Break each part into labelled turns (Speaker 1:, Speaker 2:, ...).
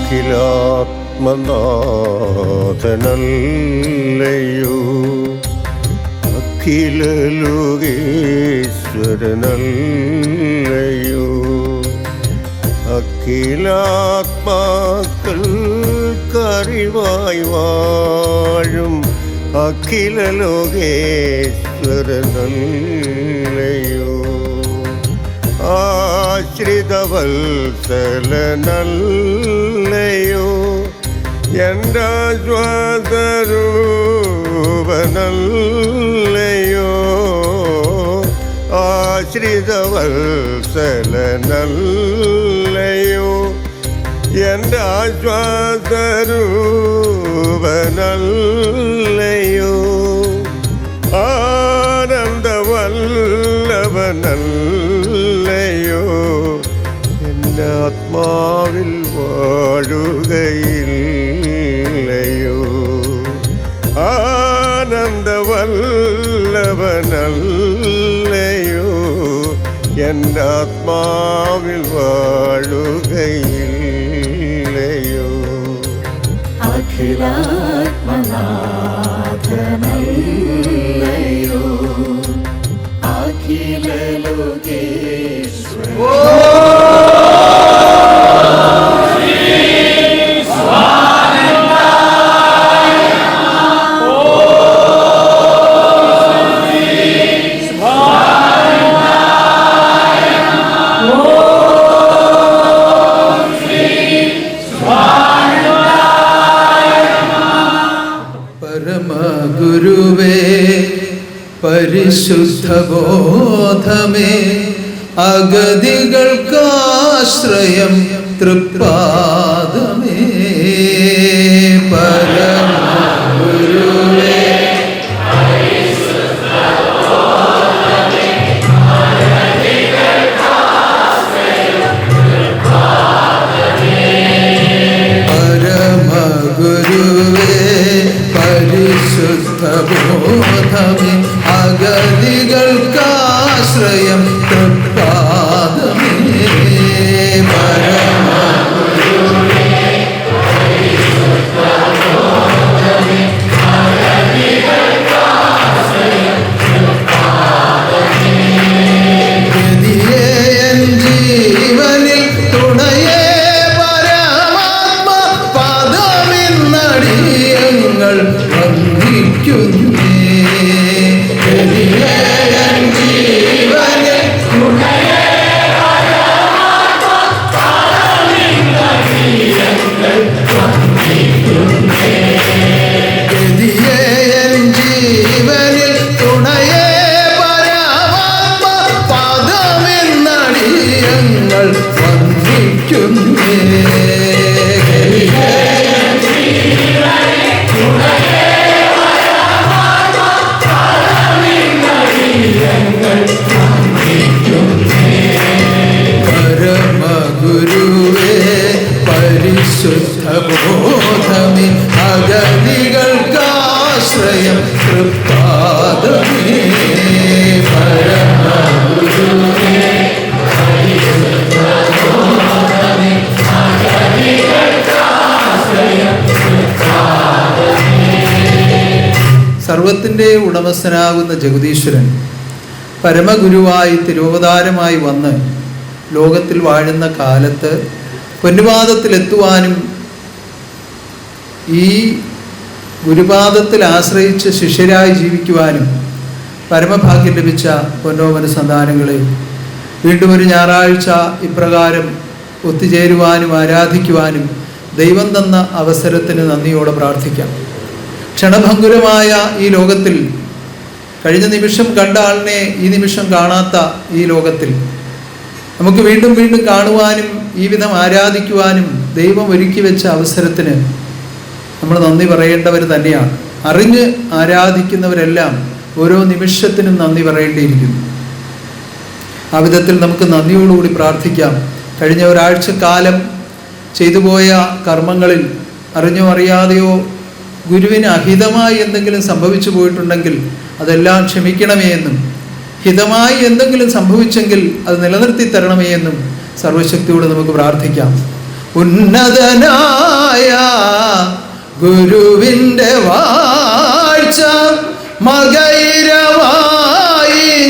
Speaker 1: അഖിലാത്മനാഥനല്ലയോ, അഖിലലോകേശ്വരനല്ലയോ, അഖിലാത്മാക്കൾക്കറിവായി വാഴും അഖിലലോകേശ്വരനല്ലയോ, ആശ്രിതവത്സലനല്ലയോ, എൻ്റെ ആശ്വാസരൂപനല്ലയോ, ആശ്രിതവത്സലനല്ലയോ, എൻ്റെ ആശ്വാസരൂപനല്ലയോ, ആനന്ദവല്ലഭനല്ലയോ, എൻ്റെ ആത്മാവിൽ വാഴുകയില്ലയോ, ആനന്ദവല്ലഭനല്ലയോ, എൻ്റെ ആത്മാവിൽ വാഴുകയില്ലയോ.
Speaker 2: അഖിലാത്മനാഥനല്ലയോ, അഖിലലോകേശ്വര.
Speaker 3: പരമഗുരുവേ പരിശുദ്ധബോധമേ, അഗതികൾക്കാശ്രയം തൃപ്പാദമേ. പരമഗുരുവേ പരിശുദ്ധബോധമേ, അഗതികൾക്കാശ്രയം തൃപ്പാദമേ. ജീവനിൽ തുണയേ പരമാത്മ പദമിന്നടിയങ്ങൾ വന്ദിക്കുന്നേ. ജീവനിൽ തുണയേ പരമാത്മ പദമിന്നടിയങ്ങൾ വന്ദിക്കുന്നേ. ജീവനിൽ തുണയേ പരമാത്മ പദമിന്നടിയങ്ങൾ വന്ദിക്കുന്നേ. പരമഗുരുവേ പരിശുദ്ധബോധമേ, അഗതികൾക്കാശ്രയം തൃപ്പാദമേ. പരമഗുരുവേ പരിശുദ്ധബോധമേ, അഗതികൾക്കാശ്രയം തൃപ്പാദമേ. സർവത്തിൻ്റെ ഉടമസ്ഥനാകുന്ന ജഗദീശ്വരൻ പരമഗുരുവായി തിരുവതാരമായി വന്ന് ലോകത്തിൽ വാഴുന്ന കാലത്ത് പൊന്നുപാദത്തിലെത്തുവാനും ഈ ഗുരുപാദത്തിൽ ആശ്രയിച്ച് ശിഷ്യരായി ജീവിക്കുവാനും പരമഭാഗ്യം ലഭിച്ച പൊന്നോമന സന്താനങ്ങളെ, വീണ്ടും ഒരു ഞായറാഴ്ച ഇപ്രകാരം ഒത്തുചേരുവാനും ആരാധിക്കുവാനും ദൈവം തന്ന അവസരത്തിന് നന്ദിയോടെ പ്രാർത്ഥിക്കാം. ക്ഷണഭങ്കുരമായ ഈ ലോകത്തിൽ, കഴിഞ്ഞ നിമിഷം കണ്ട ആളിനെ ഈ നിമിഷം കാണാത്ത ഈ ലോകത്തിൽ നമുക്ക് വീണ്ടും വീണ്ടും കാണുവാനും ഈ വിധം ആരാധിക്കുവാനും ദൈവം ഒരുക്കി വെച്ച അവസരത്തിന് നമ്മൾ നന്ദി പറയേണ്ടവർ തന്നെയാണ്. അറിഞ്ഞ് ആരാധിക്കുന്നവരെല്ലാം ഓരോ നിമിഷത്തിനും നന്ദി പറയേണ്ടിയിരിക്കുന്നു. ആ വിധത്തിൽ നമുക്ക് നന്ദിയോടുകൂടി പ്രാർത്ഥിക്കാം. കഴിഞ്ഞ ഒരാഴ്ചക്കാലം ചെയ്തു പോയ കർമ്മങ്ങളിൽ അറിഞ്ഞോ അറിയാതെയോ ഗുരുവിന് അഹിതമായി എന്തെങ്കിലും സംഭവിച്ചു പോയിട്ടുണ്ടെങ്കിൽ അതെല്ലാം ക്ഷമിക്കണമേ എന്നും, ഹിതമായി എന്തെങ്കിലും സംഭവിച്ചെങ്കിൽ അത് നിലനിർത്തി തരണമേ എന്നും സർവശക്തിയോട് നമുക്ക് പ്രാർത്ഥിക്കാം. ഉന്നതനായ ഗുരുവിൻ്റെ വാഴ്ച മകയിരമായി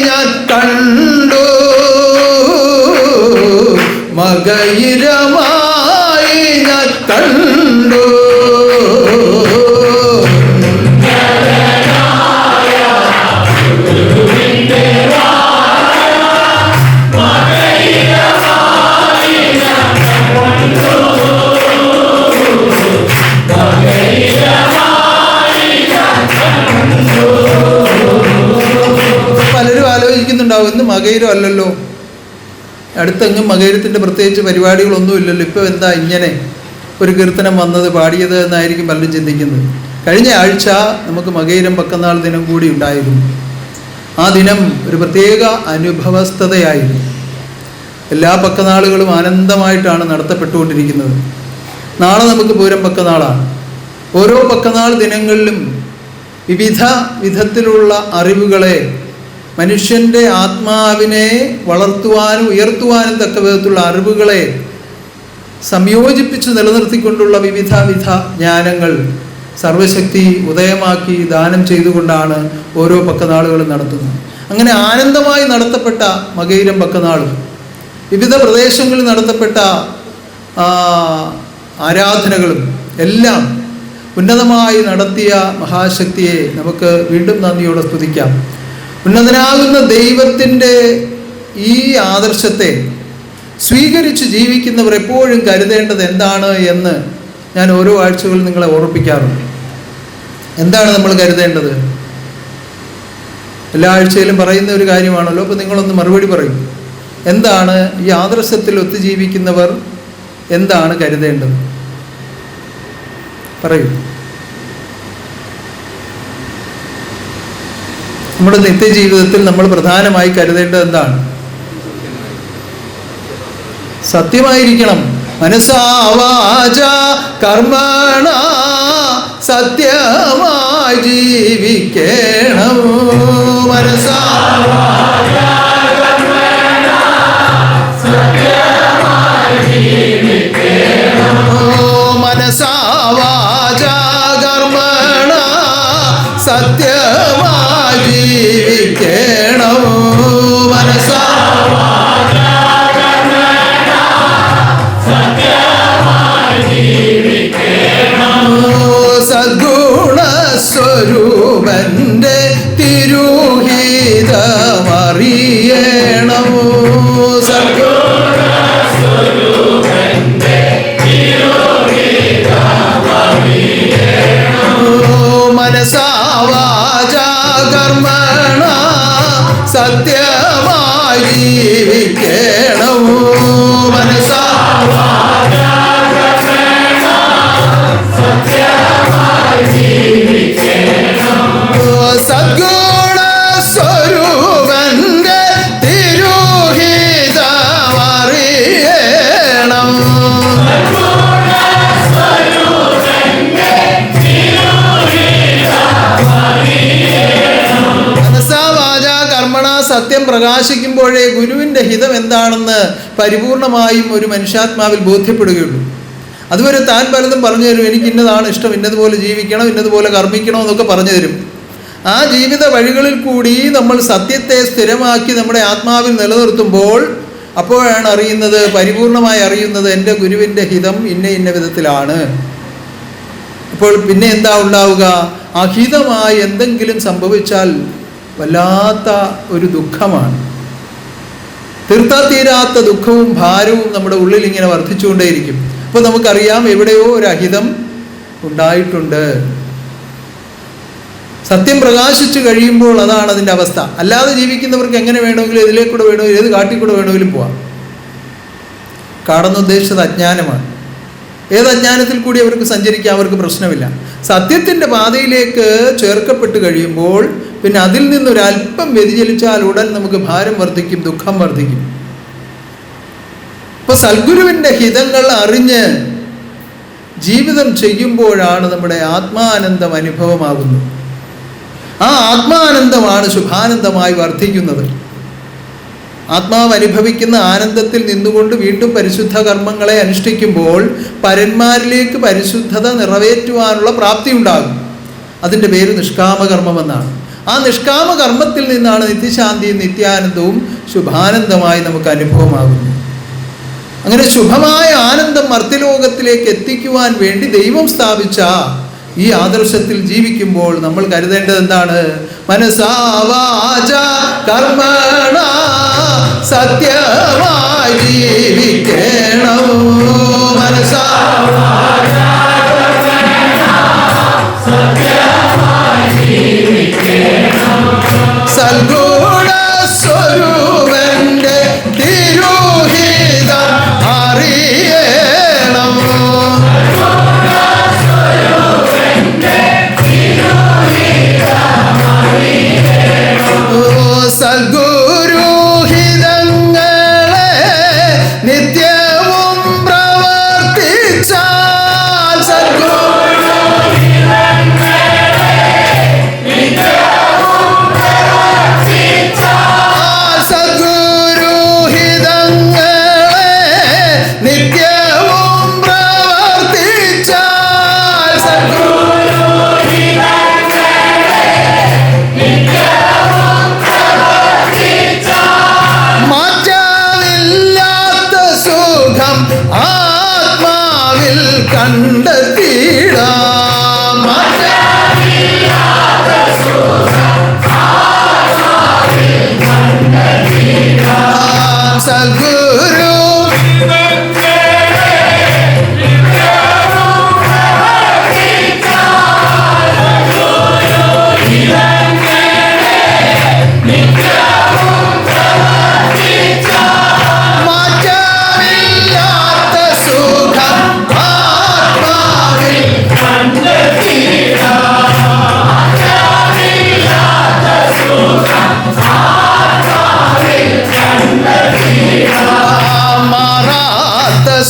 Speaker 3: ഞാൻ കണ്ടു, മകയിരമായി ഞാൻ കണ്ടു. പലരും ആലോചിക്കുന്നുണ്ടാവും, ഇന്ന് മകയിരം അല്ലല്ലോ, അടുത്തെങ്ങും മകയിരത്തിൻ്റെ പ്രത്യേകിച്ച് പരിപാടികളൊന്നും ഇല്ലല്ലോ, ഇപ്പോൾ എന്താ ഇങ്ങനെ ഒരു കീർത്തനം വന്നത് പാടിയത് എന്നായിരിക്കും പലരും ചിന്തിക്കുന്നത്. കഴിഞ്ഞ ആഴ്ച നമുക്ക് മകയിരം പക്കനാൾ ദിനം കൂടി ഉണ്ടായിരുന്നു. ആ ദിനം ഒരു പ്രത്യേക അനുഭവസ്ഥതയായിരുന്നു. എല്ലാ പക്കനാളുകളും ആനന്ദമായിട്ടാണ് നടത്തപ്പെട്ടുകൊണ്ടിരിക്കുന്നത്. നാളെ നമുക്ക് പൂരം പക്കനാളാണ്. ഓരോ പക്കനാൾ ദിനങ്ങളിലും വിവിധ വിധത്തിലുള്ള അറിവുകളെ, മനുഷ്യൻ്റെ ആത്മാവിനെ വളർത്തുവാനും ഉയർത്തുവാനും തക്ക വിധത്തിലുള്ള അറിവുകളെ സംയോജിപ്പിച്ച് നിലനിർത്തിക്കൊണ്ടുള്ള വിവിധ ജ്ഞാനങ്ങൾ സർവശക്തി ഉദയമാക്കി ദാനം ചെയ്തുകൊണ്ടാണ് ഓരോ പക്കനാളുകളും നടത്തുന്നത്. അങ്ങനെ ആനന്ദമായി നടത്തപ്പെട്ട മകയിരം പക്കനാളും വിവിധ പ്രദേശങ്ങളിൽ നടത്തപ്പെട്ട ആരാധനകളും എല്ലാം ഉന്നതമായി നടത്തിയ മഹാശക്തിയെ നമുക്ക് വീണ്ടും നന്ദിയോടെ സ്തുതിക്കാം. ഉന്നതനാകുന്ന ദൈവത്തിൻ്റെ ഈ ആദർശത്തെ സ്വീകരിച്ച് ജീവിക്കുന്നവർ എപ്പോഴും കരുതേണ്ടത് എന്താണ് എന്ന് ഞാൻ ഓരോ ആഴ്ചകളിൽ നിങ്ങളെ ഓർമ്മിപ്പിക്കാറുണ്ട്. എന്താണ് നമ്മൾ കരുതേണ്ടത്? എല്ലാ ആഴ്ചയിലും പറയുന്ന ഒരു കാര്യമാണല്ലോ. അപ്പോൾ നിങ്ങളൊന്ന് മറുപടി പറയും. എന്താണ് ഈ ആദർശത്തിൽ ഒത്തുജീവിക്കുന്നവർ എന്താണ് കരുതേണ്ടത്? പറയൂ. നമ്മുടെ നിത്യജീവിതത്തിൽ നമ്മൾ പ്രധാനമായി കരുതേണ്ടത് എന്താണ്? സത്യമായിരിക്കണം. മനസാ വാചാ കർമ്മണ സത്യമായി ജീവിക്കണം. മനസാ വാചാ കർമ്മണ സത്യമായി ജീവിക്കണം. മനസാ വാചാ കർമ്മണ സത്യമായി ജീവിക്കണം. മനസാ സദ്ഗുണസ്വരൂപന്റെ തിരുഹിതമറിയണം. മനസാ വാചാ കർമ്മണ സത്യമായി ജീവിക്കണം. മനസാ സദ്ഗുണസ്വരൂപന്റെ തിരുഹിതമറിയണം. മനസാ വാചാ കർമ്മണ സത്യം പ്രകാശിക്കുമ്പോഴേ ഗുരുവിൻ്റെ ഹിതം എന്താണെന്ന് പരിപൂർണമായും ഒരു മനുഷ്യാത്മാവിൽ ബോധ്യപ്പെടുകയുള്ളൂ. അതുവരെ താൻ പലതും പറഞ്ഞു തരും. എനിക്ക് ഇന്നതാണ് ഇഷ്ടം, ഇന്നതുപോലെ ജീവിക്കണം, ഇന്നതുപോലെ കർമ്മിക്കണം എന്നൊക്കെ പറഞ്ഞു തരും. ആ ജീവിത വഴികളിൽ കൂടി നമ്മൾ സത്യത്തെ സ്ഥിരമാക്കി നമ്മുടെ ആത്മാവിൽ നിലനിർത്തുമ്പോൾ അപ്പോഴാണ് അറിയുന്നത്, പരിപൂർണമായി അറിയുന്നത്, എൻ്റെ ഗുരുവിൻ്റെ ഹിതം ഇന്ന വിധത്തിലാണ്. അപ്പോൾ പിന്നെ എന്താ ഉണ്ടാവുക? അഹിതമായി എന്തെങ്കിലും സംഭവിച്ചാൽ വല്ലാത്ത ഒരു ദുഃഖമാണ്. തീർത്താ തീരാത്ത ദുഃഖവും ഭാരവും നമ്മുടെ ഉള്ളിൽ ഇങ്ങനെ വർദ്ധിച്ചുകൊണ്ടേയിരിക്കും. അപ്പോൾ നമുക്കറിയാം എവിടെയോ ഒരു അഹിതം ഉണ്ടായിട്ടുണ്ട്. സത്യം പ്രകാശിച്ചു കഴിയുമ്പോൾ അതാണ് അതിൻ്റെ അവസ്ഥ. അല്ലാതെ ജീവിക്കുന്നവർക്ക് എങ്ങനെ വേണമെങ്കിലും ഇതിലേക്കൂടെ വേണമെങ്കിലും ഏത് കാട്ടിക്കൂടെ വേണമെങ്കിലും പോവാം. കാടെന്നുദ്ദേശിച്ചത് അജ്ഞാനമാണ്. ഏത് അജ്ഞാനത്തിൽ കൂടി അവർക്ക് സഞ്ചരിക്കാൻ അവർക്ക് പ്രശ്നമില്ല. സത്യത്തിൻ്റെ പാതയിലേക്ക് ചേർക്കപ്പെട്ട് കഴിയുമ്പോൾ പിന്നെ അതിൽ നിന്നൊരല്പം വ്യതിചലിച്ചാൽ ഉടൻ നമുക്ക് ഭാരം വർദ്ധിക്കും, ദുഃഖം വർദ്ധിക്കും. അപ്പോൾ സദ്ഗുരുവിൻ്റെ ഹിതങ്ങൾ അറിഞ്ഞ് ജീവിതം ചെയ്യുമ്പോഴാണ് നമ്മുടെ ആത്മാനന്ദം അനുഭവമാകുന്നത്. ആ ആത്മാനന്ദമാണ് ശുഭാനന്ദമായി വർദ്ധിക്കുന്നത്. ആത്മാവ് അനുഭവിക്കുന്ന ആനന്ദത്തിൽ നിന്നുകൊണ്ട് വീണ്ടും പരിശുദ്ധ കർമ്മങ്ങളെ അനുഷ്ഠിക്കുമ്പോൾ പരന്മാരിലേക്ക് പരിശുദ്ധത നിറവേറ്റുവാനുള്ള പ്രാപ്തി ഉണ്ടാകും. അതിൻ്റെ പേര് നിഷ്കാമകർമ്മമെന്നാണ്. ആ നിഷ്കാമകർമ്മത്തിൽ നിന്നാണ് നിത്യശാന്തിയും നിത്യാനന്ദവും ശുഭാനന്ദമായി നമുക്ക് അനുഭവമാകുന്നത്. അങ്ങനെ ശുഭമായ ആനന്ദം മർത്യലോകത്തിലേക്ക് എത്തിക്കുവാൻ വേണ്ടി ദൈവം സ്ഥാപിച്ച ഈ ആദർശത്തിൽ ജീവിക്കുമ്പോൾ നമ്മൾ കരുതേണ്ടത് എന്താണ്? മനസാ വാചാ കർമ്മണ സത്യമായി ജീവിക്കണം. മനസാ സൽഗുണ സ്വരൂപന്റെ തിരുഹിതം അറിയണം. സൽഗുരുഹിതങ്ങളെ നിത്യവും പ്രവർത്തിച്ചാൽ ആത്മാവിൽ കണ്ടെത്തിയിടാം. സദ്ഗുരു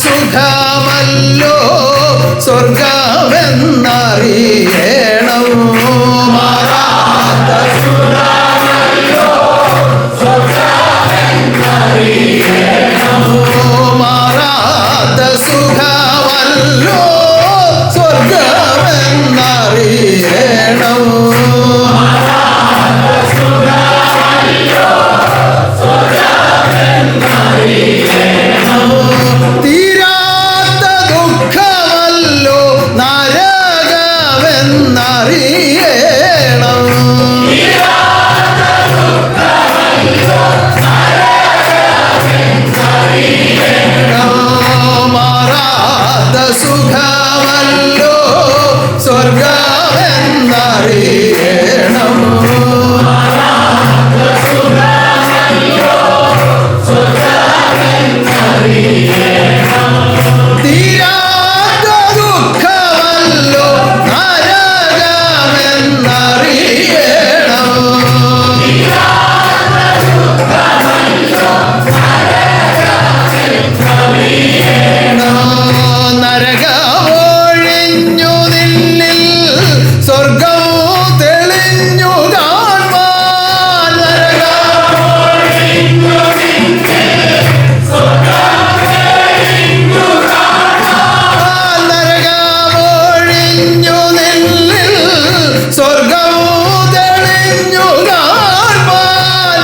Speaker 3: സുഖമല്ലോ സ്വർഗമെന്നറിയണം. മാറാത്ത സുഖമല്ലോ സ്വർഗമെന്നറിയണം. മാറാത്ത സുഖമല്ലോ സ്വർഗമെന്നറിയണം. തീരാത്ത ദുഃഖമല്ലോ നരകമെന്നറിയണം. മാറാത്ത സുഖമല്ലോ സ്വർഗമെന്നറിയണം. തീരാത്ത ദുഃഖമല്ലോ നരകമെന്നറിയണം. നരകമൊഴിഞ്ഞു നിന്നിൽ സ്വർഗം തെളിഞ്ഞു കാണുവാൻ. നരകമൊഴിഞ്ഞു നിന്നിൽ സ്വർഗം തെളിഞ്ഞു കാണുവാൻ.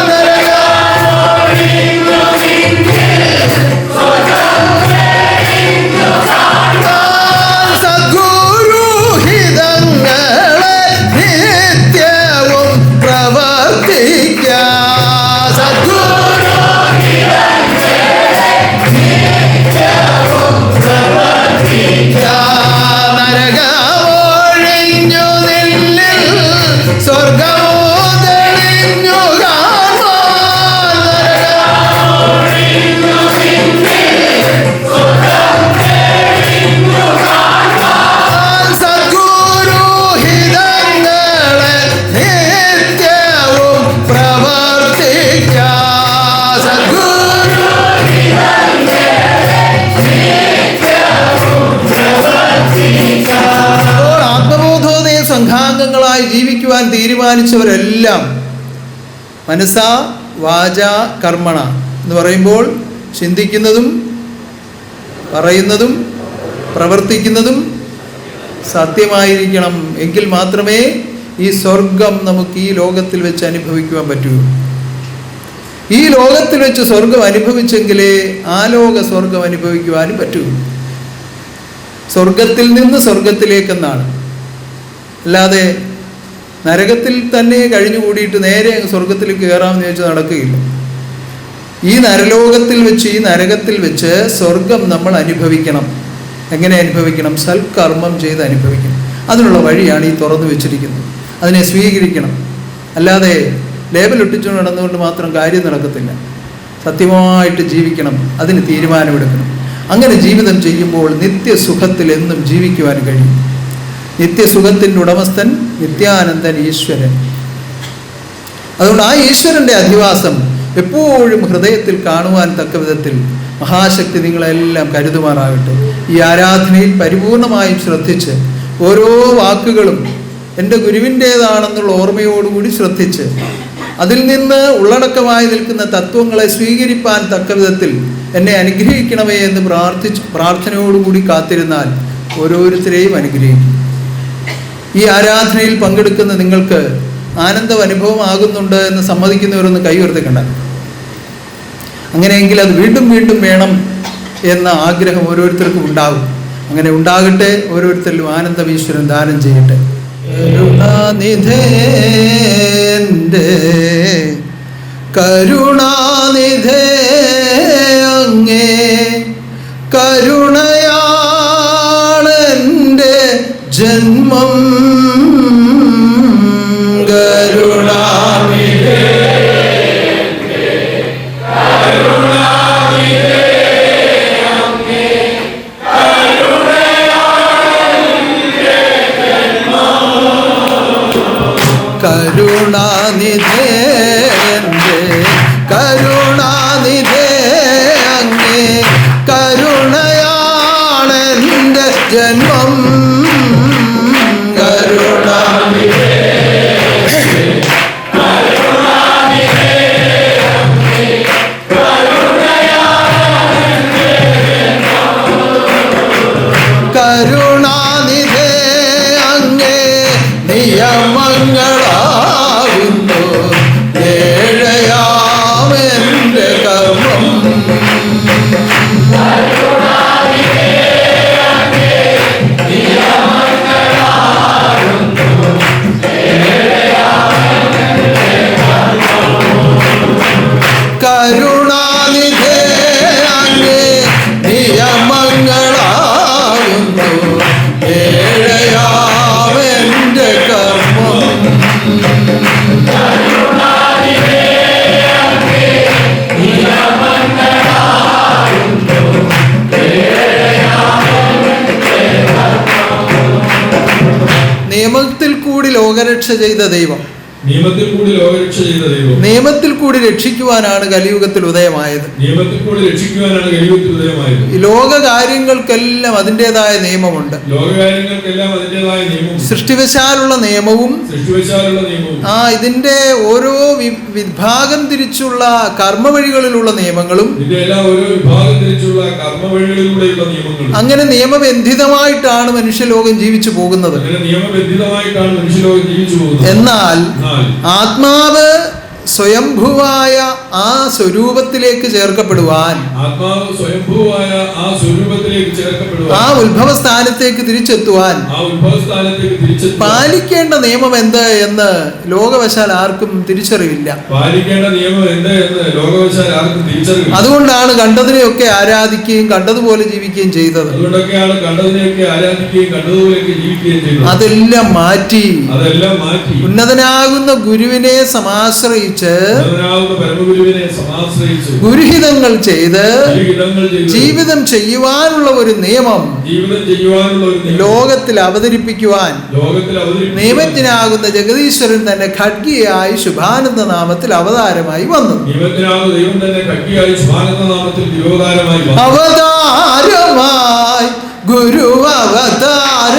Speaker 3: സദ്ഗുരുഹിതങ്ങളെ നിത്യവും പ്രവർത്തിക്കാം. നരകമൊഴിഞ്ഞു നിന്നിൽ സ്വർഗം തെളിഞ്ഞു കാണുവാൻ. സദ്ഗുരുഹിതങ്ങളെ നിത്യവും പ്രവർത്തിക്കാം. അപ്പോൾ ആത്മബോധോദയ സംഘാംഗങ്ങളായി ജീവിക്കുവാൻ തീരുമാനിച്ചവരെല്ലാം മനസാ വാചാ കർമ്മണ എന്ന് പറയുമ്പോൾ ചിന്തിക്കുന്നതും പറയുന്നതും പ്രവർത്തിക്കുന്നതും സത്യമായിരിക്കണം. എങ്കിൽ മാത്രമേ ഈ സ്വർഗം നമുക്ക് ഈ ലോകത്തിൽ വെച്ച് അനുഭവിക്കുവാൻ പറ്റൂ. ഈ ലോകത്തിൽ വെച്ച് സ്വർഗം അനുഭവിച്ചെങ്കിലേ ആ ലോക സ്വർഗം അനുഭവിക്കുവാനും പറ്റൂ. സ്വർഗത്തിൽ നിന്ന് സ്വർഗത്തിലേക്കെന്നാണ്, അല്ലാതെ നരകത്തിൽ തന്നെ കഴിഞ്ഞുകൂടിയിട്ട് നേരെ സ്വർഗത്തിലേക്ക് കയറാമെന്ന് ചോദിച്ചാൽ നടക്കുകയില്ല. ഈ നരലോകത്തിൽ വെച്ച്, ഈ നരകത്തിൽ വെച്ച് സ്വർഗം നമ്മൾ അനുഭവിക്കണം. എങ്ങനെ അനുഭവിക്കണം? സൽക്കർമ്മം ചെയ്ത് അനുഭവിക്കണം. അതിനുള്ള വഴിയാണ് ഈ തുറന്നു വെച്ചിരിക്കുന്നത്. അതിനെ സ്വീകരിക്കണം. അല്ലാതെ ലേബലൊട്ടിച്ചുകൊണ്ട് നടന്നുകൊണ്ട് മാത്രം കാര്യം നടക്കത്തില്ല. സത്യമായിട്ട് ജീവിക്കണം, അതിന് തീരുമാനമെടുക്കണം. അങ്ങനെ ജീവിതം ചെയ്യുമ്പോൾ നിത്യസുഖത്തിൽ എന്നും ജീവിക്കുവാൻ കഴിയും. നിത്യസുഖത്തിൻ്റെ ഉടമസ്ഥൻ നിത്യാനന്ദൻ ഈശ്വരൻ. അതുകൊണ്ട് ആ ഈശ്വരൻ്റെ അധിവാസം എപ്പോഴും ഹൃദയത്തിൽ കാണുവാൻ തക്ക വിധത്തിൽ മഹാശക്തി നിങ്ങളെല്ലാം കരുതുമാറാകട്ടെ. ഈ ആരാധനയിൽ പരിപൂർണമായും ശ്രദ്ധിച്ച് ഓരോ വാക്കുകളും എൻ്റെ ഗുരുവിൻ്റേതാണെന്നുള്ള ഓർമ്മയോടുകൂടി ശ്രദ്ധിച്ച് അതിൽ നിന്ന് ഉള്ളടക്കമായി നിൽക്കുന്ന തത്വങ്ങളെ സ്വീകരിപ്പാൻ തക്ക വിധത്തിൽ എന്നെ അനുഗ്രഹിക്കണമേ എന്ന് പ്രാർത്ഥനയോടുകൂടി കാത്തിരുന്നാൽ ഓരോരുത്തരെയും അനുഗ്രഹിക്കും. ഈ ആരാധനയിൽ പങ്കെടുക്കുന്ന നിങ്ങൾക്ക് ആനന്ദം അനുഭവമാകുന്നുണ്ട് എന്ന് സമ്മതിക്കുന്നവരൊന്ന് കൈയുയർത്തിക്കണ്ട. അങ്ങനെയെങ്കിൽ അത് വീണ്ടും വീണ്ടും വേണം എന്ന ആഗ്രഹം ഓരോരുത്തർക്കും ഉണ്ടാകും. അങ്ങനെ ഉണ്ടാകട്ടെ. ഓരോരുത്തരിലും ആനന്ദം ഈശ്വരൻ ദാനം ചെയ്യട്ടെ. കരുണാനിധേ കരുണാനിധേ അങ്ങേ കരുണയാളെൻ്റെ ജന്മം. കരുണാനിധേ കരുണാനിധേ കരുണാനിധേ അങ്ങേ കരുണയാണെൻ്റെ ജന്മം. കരുണാനിധേ കരുണാനിധേ അങ്ങേ നിയമങ്ങളാകുന്നു ഏഴയാമെൻ്റെ കർമ്മം. കരുണാനിധേ അങ്ങേ നിയമങ്ങളാകുന്നു ഏഴയാമെൻ്റെ കർമ്മം. നിയമത്തിൽ കൂടി ലോകരക്ഷ ചെയ്ത ദൈവം,
Speaker 2: നിയമത്തിൽ കൂടി ലോകരക്ഷ ചെയ്ത ദൈവം,
Speaker 3: നിയമത്തിൽ കൂടി രക്ഷിക്കുവാനാണ് കലിയുഗത്തിൽ ഉദയമായത്.
Speaker 2: നിയമത്തിൽ കൂടി രക്ഷിക്കുവാനാണ് കലിയുഗത്തിൽ ഉദയമായത്.
Speaker 3: ഈ ലോക കാര്യങ്ങൾക്കെല്ലാം അതിൻ്റെതായ നിയമമുണ്ട്.
Speaker 2: ലോകകാര്യങ്ങൾക്കെല്ലാം അതിൻ്റെതായ നിയമവും
Speaker 3: സൃഷ്ടിവശാലുള്ള നിയമവും
Speaker 2: സൃഷ്ടിവശാലുള്ള നിയമവും
Speaker 3: ഇതിന്റെ ഓരോ വിഭാഗം തിരിച്ചുള്ള കർമ്മവഴികളിലുള്ള നിയമങ്ങളും
Speaker 2: ഇതിന്റെ ഓരോ വിഭാഗം തിരിച്ചുള്ള കർമ്മവഴികളിലൂടെയുള്ള നിയമങ്ങളും.
Speaker 3: അങ്ങനെ നിയമബന്ധിതമായിട്ടാണ് മനുഷ്യലോകം ജീവിച്ചു പോകുന്നത്.
Speaker 2: നിയമബന്ധിതമായിട്ടാണ് മനുഷ്യലോകം ജീവിച്ചു പോകുന്നത്.
Speaker 3: എന്നാൽ ആത്മാവ് സ്വയംഭുവായ ആ സ്വരൂപത്തിലേക്ക് ചേർക്കപ്പെടുവാൻ,
Speaker 2: ആത്മാവ് സ്വയംഭുവായ ആ സ്വരൂപത്തിലേക്ക് ചേർക്കപ്പെടുവാൻ,
Speaker 3: ആ ഉത്ഭവസ്ഥാനത്തേക്ക് തിരിച്ചെത്തുവാൻ പാലിക്കേണ്ട നിയമം എന്ത് എന്ന് ലോകവശാൽ ആർക്കും തിരിച്ചറിവില്ല.
Speaker 2: പാലിക്കേണ്ട നിയമം എന്ത് എന്ന് ലോകവശാൽ ആർക്കും തിരിച്ചറിവില്ല.
Speaker 3: അതുകൊണ്ടാണ് കണ്ടതിനെയൊക്കെ ആരാധിക്കുകയും കണ്ടതുപോലെ ജീവിക്കുകയും ചെയ്തത്.
Speaker 2: അതുകൊണ്ടൊക്കെയാണ് കണ്ടതിനെയൊക്കെ ആരാധിക്കുകയും കണ്ടതുപോലെയൊക്കെ ജീവിക്കുകയും ചെയ്തത്.
Speaker 3: അതെല്ലാം മാറ്റി ഉന്നതനാകുന്ന ഗുരുവിനെ സമാശ്രയിച്ച് ഗുരുഹിതങ്ങൾ ചെയ്ത് ജീവിതം ചെയ്യുവാനുള്ള ഒരു നിയമം ലോകത്തിൽ അവതരിപ്പിക്കുവാൻ നിയമജ്ഞനാകുന്ന ജഗദീശ്വരൻ തന്നെ ഖഡ്ഗിയായി ശുഭാനന്ദ നാമത്തിൽ അവതാരമായി വന്നു. അവതാരമായി ഗുരു അവതാരമായി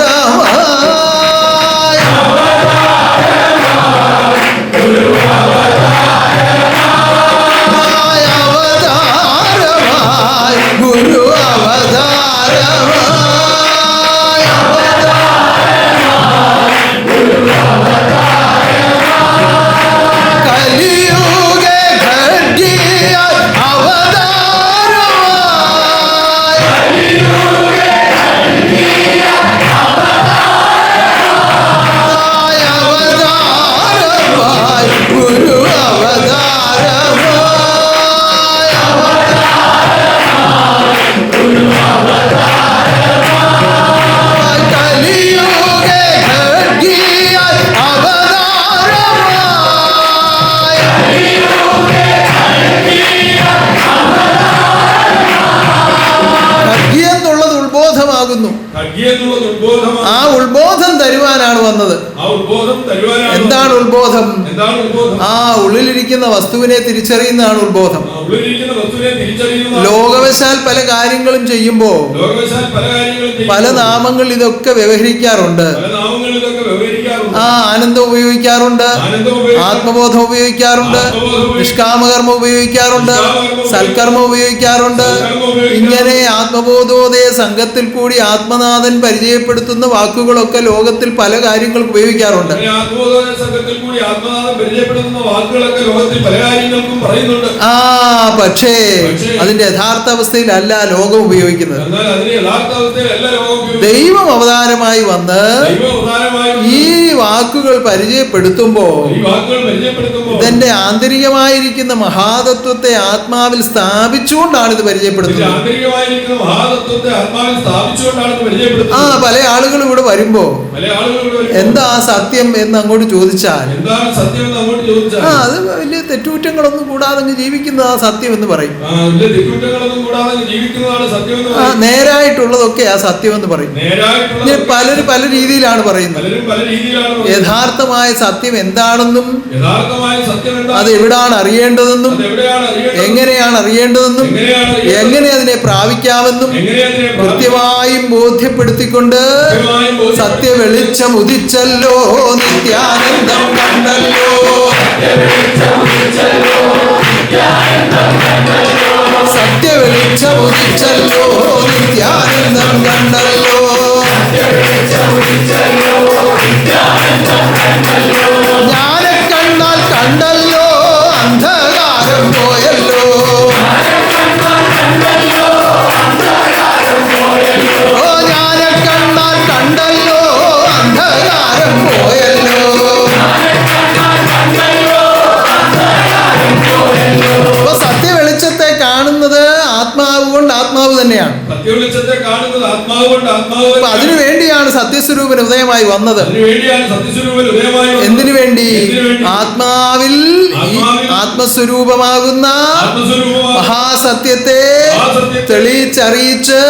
Speaker 3: അവതാരമായി ഉത്ബോധമാകുന്നു.
Speaker 2: ഖഡ്ഗി എന്നുള്ളത് ഉത്ബോധമാണ്.
Speaker 3: ആ ഉത്ബോധം തരുവാനാണ് വന്നത്.
Speaker 2: ആ ഉത്ബോധം തരുവാനാണ്.
Speaker 3: എന്താണ് ഉത്ബോധം?
Speaker 2: എന്താണ് ഉത്ബോധം?
Speaker 3: ആ ഉള്ളിലിരിക്കുന്ന വസ്തുവിനെ തിരിച്ചറിയുന്നതാണ് ഉത്ബോധം.
Speaker 2: ഉള്ളിലിരിക്കുന്ന വസ്തുവിനെ തിരിച്ചറിയുന്ന
Speaker 3: ലോകവശാൽ പല കാര്യങ്ങളും ചെയ്യുമ്പോ
Speaker 2: ലോകവശാൽ പല കാര്യങ്ങളും
Speaker 3: പല നാമങ്ങൾ ഇതൊക്കെ വ്യവഹരിക്കാറുണ്ട്.
Speaker 2: പല നാമങ്ങൾ ഇതൊക്കെ വ്യവഹരിക്കാറുണ്ട്.
Speaker 3: ആ ആനന്ദം ഉപയോഗിക്കാറുണ്ട്, ആത്മബോധം ഉപയോഗിക്കാറുണ്ട്, നിഷ്കാമകർമ്മം ഉപയോഗിക്കാറുണ്ട്, സൽക്കർമ്മം ഉപയോഗിക്കാറുണ്ട്. ഇങ്ങനെ ആത്മബോധോദയ സംഘത്തിൽ കൂടി ആത്മനാഥൻ പരിചയപ്പെടുത്തുന്ന വാക്കുകളൊക്കെ ലോകത്തിൽ പല കാര്യങ്ങൾക്ക് ഉപയോഗിക്കാറുണ്ട്.
Speaker 2: ആത്മബോധോദയ സംഘത്തിൽ കൂടി ആത്മനാഥൻ പരിചയപ്പെടുത്തുന്ന വാക്കുകളൊക്കെ ലോകത്തിൽ പല കാര്യങ്ങൾക്കും പറയുന്നുണ്ട്.
Speaker 3: പക്ഷേ അതിന്റെ യഥാർത്ഥ അവസ്ഥയിലല്ല ലോകം ഉപയോഗിക്കുന്നത്. ദൈവം അവതാരമായി വന്ന് ഈ വാക്കുകൾ പരിചയപ്പെടുത്തുമ്പോ ഇതിന്റെ ആന്തരികമായിരിക്കുന്ന മഹാതത്വത്തെ ആത്മാവിൽ സ്ഥാപിച്ചുകൊണ്ടാണ് ഇത് പരിചയപ്പെടുത്തുന്നത്. പല ആളുകൾ ഇവിടെ വരുമ്പോ എന്താ സത്യം എന്ന് അങ്ങോട്ട് ചോദിച്ചാൽ അത് വലിയ തെറ്റുകുറ്റങ്ങളൊന്നും കൂടാതെ ജീവിക്കുന്നതാ സത്യം എന്ന് പറയും. നേരായിട്ടുള്ളതൊക്കെ ആ സത്യം എന്ന് പറയും. പലരും പല രീതിയിലാണ് പറയുന്നത്. യഥാർത്ഥമായ സത്യം എന്താണെന്നും അത് എവിടാണ് അറിയേണ്ടതെന്നും എങ്ങനെയാണ് അറിയേണ്ടതെന്നും എങ്ങനെ അതിനെ പ്രാപിക്കാമെന്നും കൃത്യമായും ബോധ്യപ്പെടുത്തിക്കൊണ്ട് സത്യ വെളിച്ചം ഉദിച്ചല്ലോ, നിത്യാനന്ദം കണ്ടല്ലോ, സത്യ വെളിച്ചം ഉദിച്ചല്ലോ, നിത്യാനന്ദം കണ്ടല്ലോ, ജ്ഞാനെ കണ്ടാൽ കണ്ടല്ലോ, അന്ധകാരം പോയല്ലോ, ഓ ജ്ഞാനെ കണ്ടാൽ കണ്ടല്ലോ, അന്ധകാരം പോയല്ലോ. അപ്പൊ സത്യ വെളിച്ചത്തെ കാണുന്നത് ആത്മാവ് കൊണ്ട് ആത്മാവ് തന്നെയാണ്. അപ്പൊ അതിനു വേണ്ടിയാണ് സത്യസ്വരൂപൻ ഉദയമായി വന്നത്. എന്തിനു വേണ്ടി? ആത്മാവിൽ ആത്മസ്വരൂപമാകുന്ന മഹാസത്യത്തെ തെളിയിച്ചറിയിച്ച്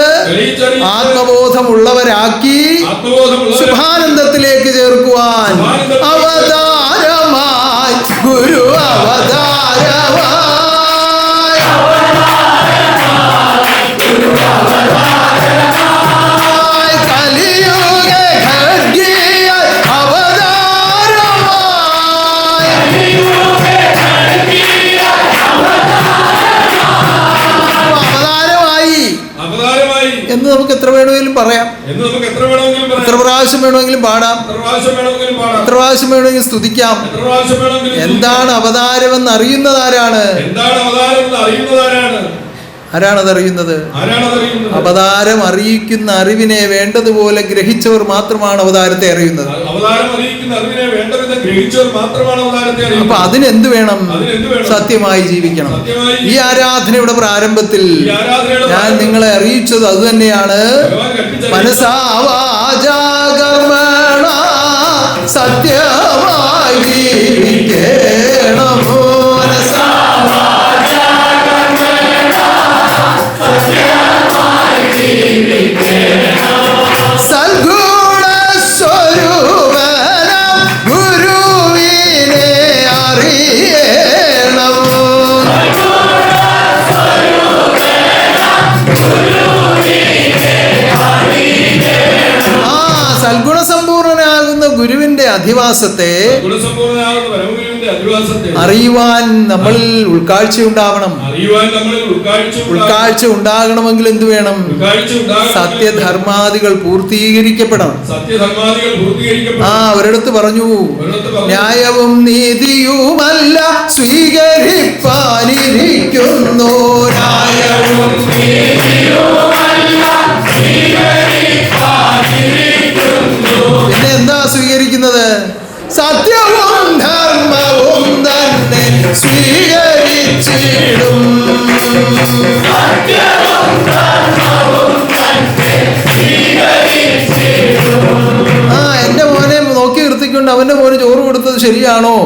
Speaker 3: ആത്മബോധമുള്ളവരാക്കി ശുഭാനന്ദത്തിലേക്ക് ചേർക്കുവാൻ അവതാരമായി ഗുരു അവതാരമായി കലിയുഗ ഖഡ്ഗിയ അവതാരമായി എന്ന് നമുക്ക് എത്ര വേണമെങ്കിലും പറയാം, എത്ര പ്രാവശ്യം വേണമെങ്കിലും പാടാം, എത്ര പ്രാവശ്യം വേണമെങ്കിലും സ്തുതിക്കാം. എന്താണ് അവതാരമെന്ന് അറിയുന്നത് ആരാണ്? ആരാണതറിയുന്നത്? അവതാരം അറിയിക്കുന്ന അറിവിനെ വേണ്ടതുപോലെ ഗ്രഹിച്ചവർ മാത്രമാണ് അവതാരത്തെ അറിയുന്നത്. അപ്പൊ അതിനെന്ത് വേണം? സത്യമായി ജീവിക്കണം. ഈ ആരാധനയുടെ പ്രാരംഭത്തിൽ ഞാൻ നിങ്ങളെ അറിയിച്ചത് അതുതന്നെയാണ്. മനസാ വാചാ കർമ്മണ സത്യമായി ജീവിക്കണം. സൽഗുണ സ്വരൂപനം ഗുരുവിനെ അറിയണം. സൽഗുണസമ്പൂർണനാകുന്ന ഗുരുവിന്റെ അധിവാസത്തെ അറിയുവാൻ നമ്മളിൽ ഉൾക്കാഴ്ച ഉണ്ടാവണം. ഉൾക്കാഴ്ച ഉണ്ടാകണമെങ്കിൽ എന്ത് വേണം? സത്യധർമാദികൾ പൂർത്തീകരിക്കപ്പെടണം. ഒരിടത്ത് പറഞ്ഞു, ന്യായവും നീതിയുമല്ല സ്വീകരിപ്പാനിരിക്കുന്നു. ന്യായവും പിന്നെ എന്താ സ്വീകരിക്കുന്നത്? സത്യവും ധർമ്മവും തന്നെ സ്വീകരിച്ചിടും. എന്റെ മോനെ നോക്കി നിർത്തിക്കൊണ്ട് അവന്റെ മോന് ചോറ് കൊടുത്തത് ശരിയാണോ?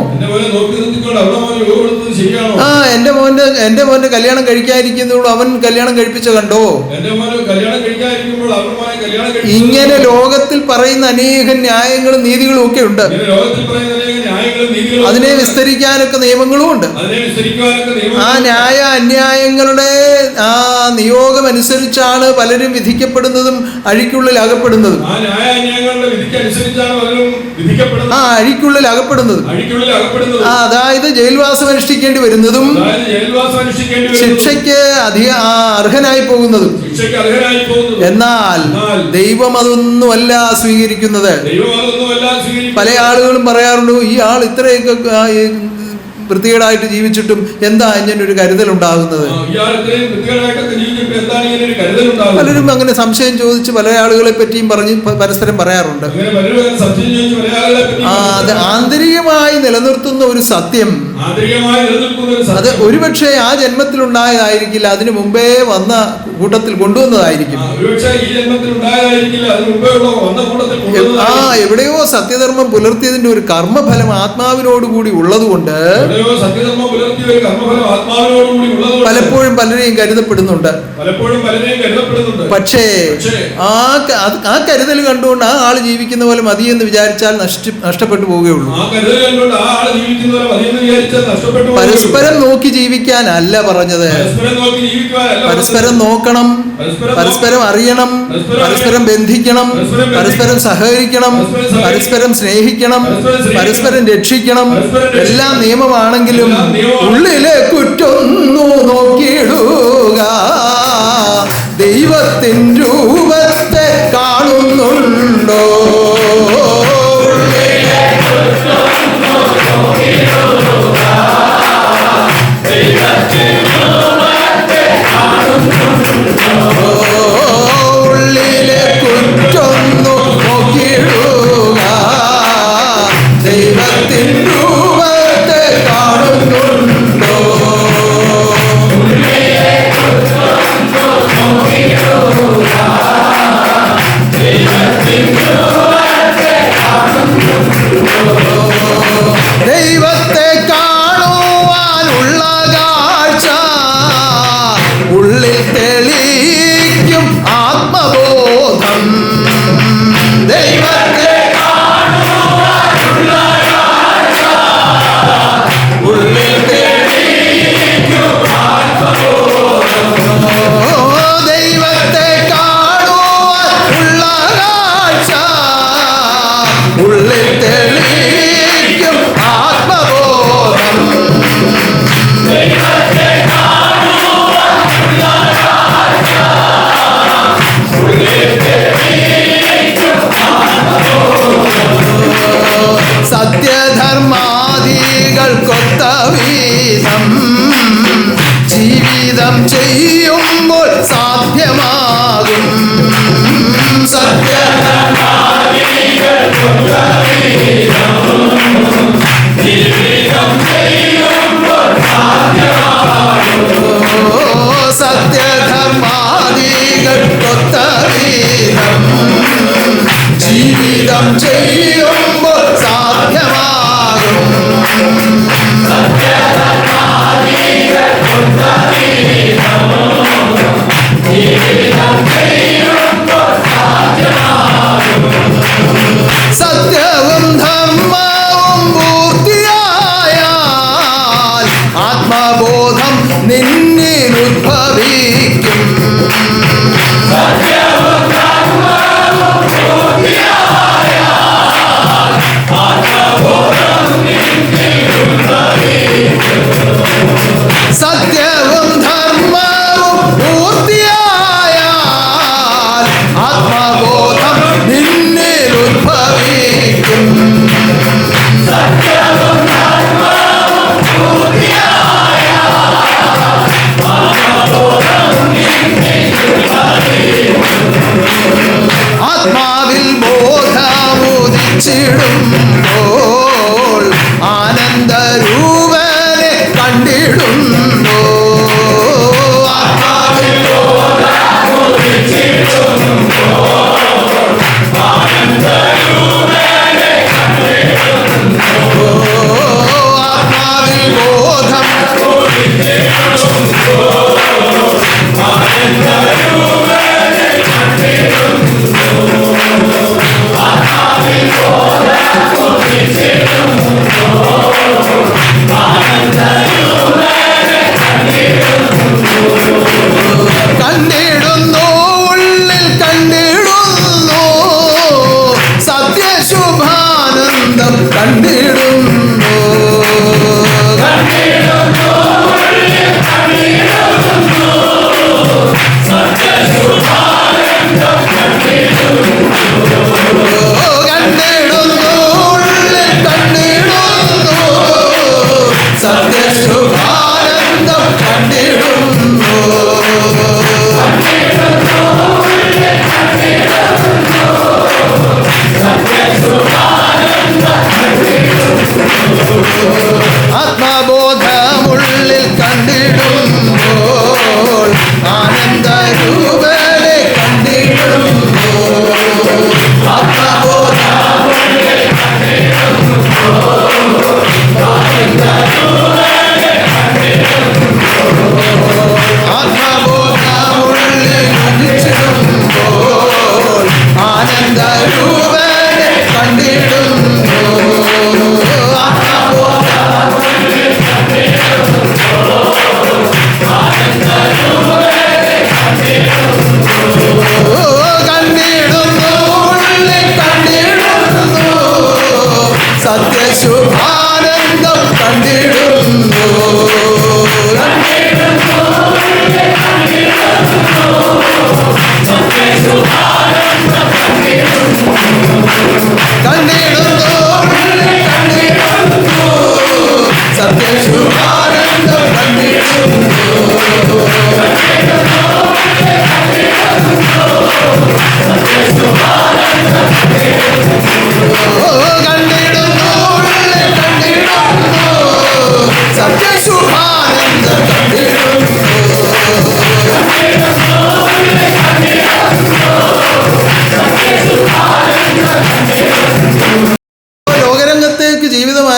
Speaker 3: എന്റെ മോന്റെ എൻ്റെ മോൻ്റെ കല്യാണം കഴിക്കാതിരിക്കുന്നുള്ളൂ, അവൻ കല്യാണം കഴിപ്പിച്ച കണ്ടോ?
Speaker 2: എന്റെ മോന് കല്യാണം കഴിക്കാതിരിക്കുമ്പോൾ അവൻ മോനെ കല്യാണം കഴിപ്പിച്ചു.
Speaker 3: ഇങ്ങനെ ലോകത്തിൽ പറയുന്ന അനേകം ന്യായങ്ങളും നീതികളും ഒക്കെ ഉണ്ട്.
Speaker 2: ഇങ്ങനെ ലോകത്തിൽ പറയുന്ന അനേകം ന്യായങ്ങളും നീതികളും
Speaker 3: അതിനെ വിസ്തരിക്കാനൊക്കെ നിയമങ്ങളും ഉണ്ട്.
Speaker 2: അതിനെ വിസ്തരിക്കുവാനൊക്കെ നിയമം.
Speaker 3: ആ ന്യായ അന്യായങ്ങളുടെ ആ നിയോഗം അനുസരിച്ചാണ് പലരും വിധിക്കപ്പെടുന്നതും അഴിക്കുള്ളിൽ അകപ്പെടുന്നതും.
Speaker 2: ആ ന്യായ അന്യായങ്ങളുടെ വിധിക്ക് അനുസരിച്ചാണ് പലരും വിധിക്കപ്പെടുന്നത്.
Speaker 3: ആ അഴിക്കുള്ളിൽ അകപ്പെടുന്നതും.
Speaker 2: അഴിക്കുള്ളിൽ അകപ്പെടുന്നത്.
Speaker 3: അതായത് ജയിൽവാസം അനുഷ്ഠിക്കേണ്ടി വരുന്നതും
Speaker 2: അതായത് ജയിൽവാസം അനുഷ്ഠിക്കേണ്ടി വരുന്നതും
Speaker 3: ശിക്ഷയ്ക്ക് അർഹനായി പോകുന്നതും.
Speaker 2: ശിക്ഷയ്ക്ക് അർഹനായി പോകുന്നതും.
Speaker 3: എന്നാൽ ദൈവം അതൊന്നുമല്ല സ്വീകരിക്കുന്നത്.
Speaker 2: ദൈവം അതൊന്നുമല്ല സ്വീകരിക്കുന്നത്.
Speaker 3: പല ആളുകളും പറയാറുണ്ട്, ഈ ആൾ ഇത്രയൊക്കെ വൃത്തികേടായിട്ട് ജീവിച്ചിട്ടും എന്താ ഇങ്ങനൊരു കരുതൽ ഉണ്ടാകുന്നത്? പലരും അങ്ങനെ സംശയം ചോദിച്ച് പല ആളുകളെ പറ്റിയും പറഞ്ഞ് പരസ്പരം പറയാറുണ്ട്. അത് ആന്തരികമായി നിലനിർത്തുന്ന ഒരു സത്യം, അത് ഒരുപക്ഷെ ആ ജന്മത്തിലുണ്ടായതായിരിക്കില്ല, അതിനു മുമ്പേ വന്ന കൂട്ടത്തിൽ കൊണ്ടുവന്നതായിരിക്കും. എവിടെയോ സത്യധർമ്മം പുലർത്തിയതിന്റെ ഒരു കർമ്മഫലം ആത്മാവിനോടുകൂടി ഉള്ളതുകൊണ്ട് പലപ്പോഴും പലരെയും കരുതപ്പെടുന്നുണ്ട്. പക്ഷേ ആ കരുതൽ കണ്ടുകൊണ്ട് ആ ആള് ജീവിക്കുന്ന പോലെ മതിയെന്ന് വിചാരിച്ചാൽ നഷ്ടപ്പെട്ടു പോവുകയുള്ളൂ. പരസ്പരം നോക്കി ജീവിക്കാനല്ല പറഞ്ഞത്. പരസ്പരം നോക്കണം, പരസ്പരം അറിയണം, പരസ്പരം ബന്ധിക്കണം, പരസ്പരം സഹകരിക്കണം, പരസ്പരം സ്നേഹിക്കണം, പരസ്പരം രക്ഷിക്കണം. എല്ലാം നിയമമാണെങ്കിലും ഉള്ളിലെ കുറ്റൊന്നു നോക്കിയിടുക. ദൈവത്തിൻ രൂപത്തെ കാണുന്നുണ്ടോ? ഉള്ളിലെ കുറ്റൊന്നു നോക്കിയിടുക. ദൈവത്തിൻ രൂപത്തെ കാണുന്നുണ്ടോ?
Speaker 4: ഉള്ളിലെ കുറ്റൊന്നു നോക്കിയിടുക.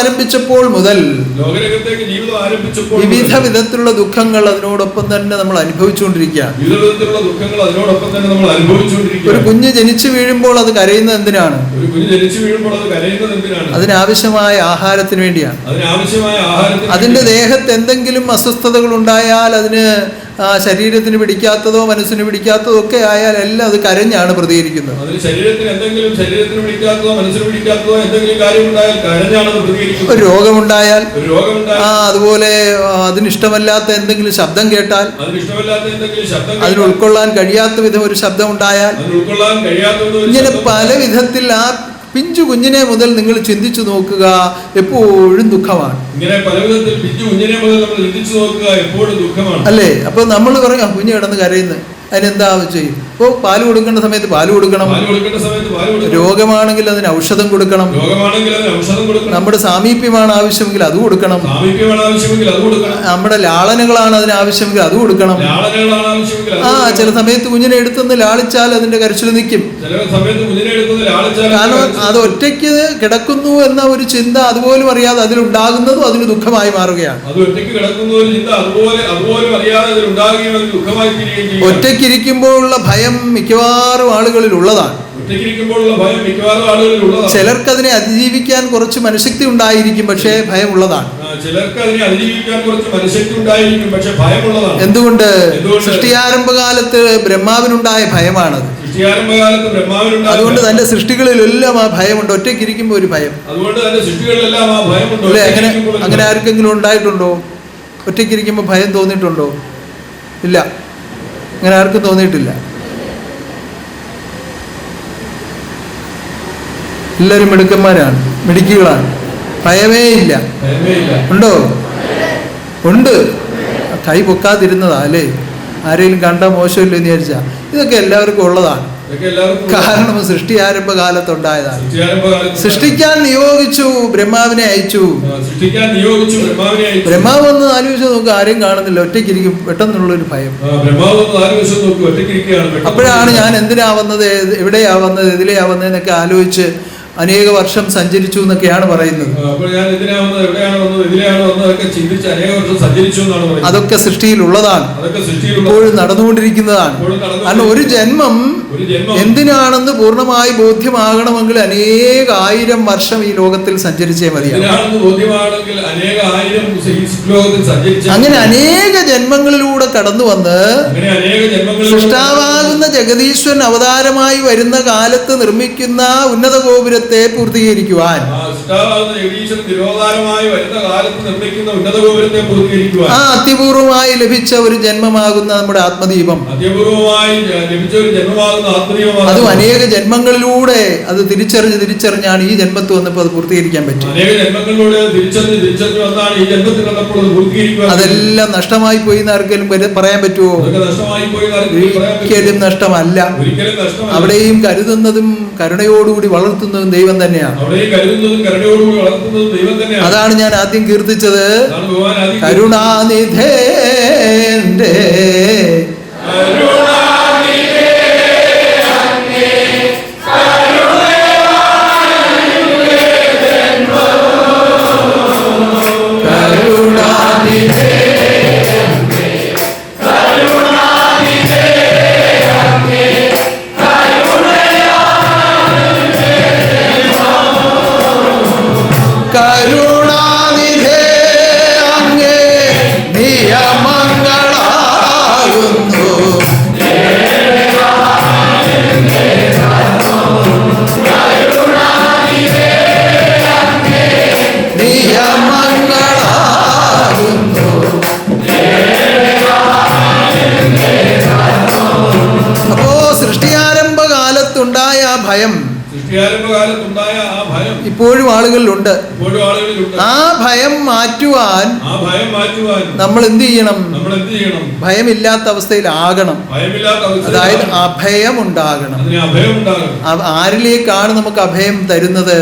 Speaker 3: ആരംഭിച്ചപ്പോൾ മുതൽ
Speaker 2: ലോകരംഗത്തേക്ക് ജീവിതം ആരംഭിച്ചപ്പോൾ
Speaker 3: വിവിധ വിധത്തിലുള്ള ദുഃഖങ്ങൾ അതിനോടൊപ്പം തന്നെ നമ്മൾ അനുഭവിച്ചുകൊണ്ടിരിക്കുകയാണ്.
Speaker 2: വിവിധ വിധത്തിലുള്ള ദുഃഖങ്ങൾ അതിനോടൊപ്പം തന്നെ നമ്മൾ
Speaker 3: ഒരു
Speaker 2: അനുഭവിച്ചുകൊണ്ടിരിക്കുകയാണ്.
Speaker 3: കുഞ്ഞ് ജനിച്ചു വീഴുമ്പോൾ അത് കരയുന്നത് എന്തിനാണ്?
Speaker 2: ഒരു കുഞ്ഞ് ജനിച്ചു വീഴുമ്പോൾ അത് കരയുന്നത് എന്തിനാണ്?
Speaker 3: അതിനാവശ്യമായ ആഹാരത്തിന് വേണ്ടിയാണ്.
Speaker 2: അതിനാവശ്യമായ ആഹാരത്തിന്
Speaker 3: അതിന്റെ ദേഹത്ത് എന്തെങ്കിലും അസ്വസ്ഥതകൾ ഉണ്ടായാൽ, അതിന് ശരീരത്തിന് പിടിക്കാത്തതോ മനസ്സിന് പിടിക്കാത്തതോ ഒക്കെ ആയാൽ എല്ലാം അത് കരഞ്ഞാണ് പ്രതികരിക്കുന്നത്.
Speaker 2: അതിന് ശരീരത്തിന് പിടിക്കാത്തതോ മനസ്സിന് പിടിക്കാത്തതോ എന്തെങ്കിലും കാര്യമുണ്ടായാൽ കരഞ്ഞാണ് അത് പ്രതികരിക്കുന്നത്.
Speaker 3: ഒരു രോഗമുണ്ടായാൽ,
Speaker 2: രോഗമുണ്ടായാൽ
Speaker 3: അതുപോലെ അതിനിഷ്ടമല്ലാത്ത എന്തെങ്കിലും ശബ്ദം കേട്ടാൽ,
Speaker 2: അതിനിഷ്ടമല്ലാത്ത എന്തെങ്കിലും ശബ്ദം
Speaker 3: അതിന് ഉൾക്കൊള്ളാൻ കഴിയാത്ത വിധം ഒരു ശബ്ദം ഉണ്ടായാൽ,
Speaker 2: ഉൾക്കൊള്ളാൻ കഴിയാത്ത
Speaker 3: ഇങ്ങനെ പല വിധത്തിൽ ആ പിഞ്ചു കുഞ്ഞിനെ മുതൽ നിങ്ങൾ ചിന്തിച്ചു നോക്കുക, എപ്പോഴും ദുഃഖമാണ്.
Speaker 2: ഇങ്ങനെ പല വിധത്തിൽ പിഞ്ചു കുഞ്ഞിനെ മുതൽ നമ്മൾ ചിന്തിച്ചു നോക്കുക, എപ്പോഴും ദുഃഖമാണ്
Speaker 3: അല്ലേ? അപ്പൊ നമ്മൾ പറയും കുഞ്ഞ് കിടന്ന് കരയുന്നു, അതിനെന്താ ചെയ്യും? ഇപ്പോൾ പാല് കൊടുക്കേണ്ട സമയത്ത് പാല് കൊടുക്കണം, രോഗമാണെങ്കിൽ അതിന് ഔഷധം കൊടുക്കണം, നമ്മുടെ സാമീപ്യമാണ് ആവശ്യമെങ്കിൽ അത് കൊടുക്കണം, നമ്മുടെ ലാളനകളാണ് അതിന് ആവശ്യമെങ്കിൽ അത് കൊടുക്കണം. ചില സമയത്ത് കുഞ്ഞിനെ എടുത്തൊന്ന് ലാളിച്ചാൽ അതിന്റെ കരച്ചിൽ നിൽക്കും. കാരണം അത് ഒറ്റയ്ക്ക് കിടക്കുന്നു എന്ന ഒരു ചിന്ത അതുപോലും അറിയാതെ അതിലുണ്ടാകുന്നതും അതിന് ദുഃഖമായി മാറുകയാണ്. ഒറ്റയ്ക്കിരിക്കുമ്പോഴുള്ള ഭയം മിക്കവാറും ആളുകളിൽ ഉള്ളതാണ്. ചിലർക്കതിനെ അതിജീവിക്കാൻ കുറച്ച് മനഃശക്തി ഉണ്ടായിരിക്കും, പക്ഷേ ഭയമുള്ളതാണ്. എന്തുകൊണ്ട്? സൃഷ്ടിയാരംഭകാലത്ത് ബ്രഹ്മാവിനുണ്ടായ ഭയമാണത്. അതുകൊണ്ട് തന്റെ സൃഷ്ടികളിലെല്ലാം ആ ഭയമുണ്ട്. ഒറ്റയ്ക്കിരിക്കുമ്പോൾ ഒരു ഭയം അല്ലേ? അങ്ങനെ ആർക്കെങ്കിലും ഉണ്ടായിട്ടുണ്ടോ? ഒറ്റയ്ക്കിരിക്കുമ്പോൾ ഭയം തോന്നിയിട്ടുണ്ടോ? ഇല്ല, അങ്ങനെ ആർക്കും തോന്നിയിട്ടില്ല. എല്ലാവരും മിടുക്കന്മാരാണ്, മിടുക്കികളാണ്, ഭയമേ ഇല്ല. ഉണ്ടോ? ഉണ്ട്. കൈ പൊക്കാതിരുന്നതാ അല്ലേ? ആരെങ്കിലും കണ്ടാൽ മോശമില്ല എന്ന് വിചാരിച്ചാ. ഇതൊക്കെ എല്ലാവർക്കും ഉള്ളതാണ്. കാരണം സൃഷ്ടി ആരംഭകാലത്തുണ്ടായതാണ്. സൃഷ്ടിക്കാൻ നിയോഗിച്ചു, ബ്രഹ്മാവിനെ അയച്ചു. ബ്രഹ്മാവ് ഒന്ന് ആലോചിച്ച് നോക്കുക, ആരെയും കാണുന്നില്ല, ഒറ്റയ്ക്കിരിക്കും. പെട്ടെന്നുള്ളൊരു ഭയം. അപ്പോഴാണ് ഞാൻ എന്തിനാ വന്നത്, എവിടെയാ വന്നത്, ഇതിലെയാ വന്നതെന്നൊക്കെ ആലോചിച്ച് അനേക വർഷം സഞ്ചരിച്ചു എന്നൊക്കെയാണ് പറയുന്നത്. അതൊക്കെ സൃഷ്ടിയിലുള്ളതാണ്, ഇപ്പോഴും നടന്നുകൊണ്ടിരിക്കുന്നതാണ്. കാരണം ഒരു ജന്മം എന്തിനാണെന്ന് പൂർണ്ണമായി ബോധ്യമാകണമെങ്കിൽ അനേകായിരം വർഷം ഈ ലോകത്തിൽ സഞ്ചരിച്ചേ മതിയാകും. അങ്ങനെ അനേക ജന്മങ്ങളിലൂടെ കടന്നു വന്ന് സൃഷ്ടാവാകുന്ന ജഗദീശ്വരൻ അവതാരമായി വരുന്ന കാലത്ത് നിർമ്മിക്കുന്ന ഉന്നത ഗോപുരത്തെ പൂർത്തീകരിക്കുവാൻ, ആ അത്യപൂർവമായി ലഭിച്ച ഒരു ജന്മമാകുന്ന നമ്മുടെ ആത്മദീപം, അതും അനേക ജന്മങ്ങളിലൂടെ അത് തിരിച്ചറിഞ്ഞാണ് ഈ ജന്മത്ത് വന്നപ്പോൾ അത് പൂർത്തീകരിക്കാൻ പറ്റും. അതെല്ലാം നഷ്ടമായി പോയി എന്ന് ആർക്കെങ്കിലും പറയാൻ പറ്റുമോ? ഒരിക്കലും നഷ്ടമല്ല. അവിടെയും കരുതുന്നതും കരുണയോടുകൂടി വളർത്തുന്നതും ദൈവം തന്നെയാണ്. അതാണ് ഞാൻ ആദ്യം കീർത്തിച്ചത്. കരുണാനിധേ ഇപ്പോഴും ആളുകളിലുണ്ട്. ആ ഭയം മാറ്റുവാൻ നമ്മൾ എന്ത് ചെയ്യണം? ഭയമില്ലാത്ത അവസ്ഥയിലാകണം. അതായത് അഭയം ഉണ്ടാകണം. ആരിലേക്കാണ് നമുക്ക് അഭയം തരുന്നത്?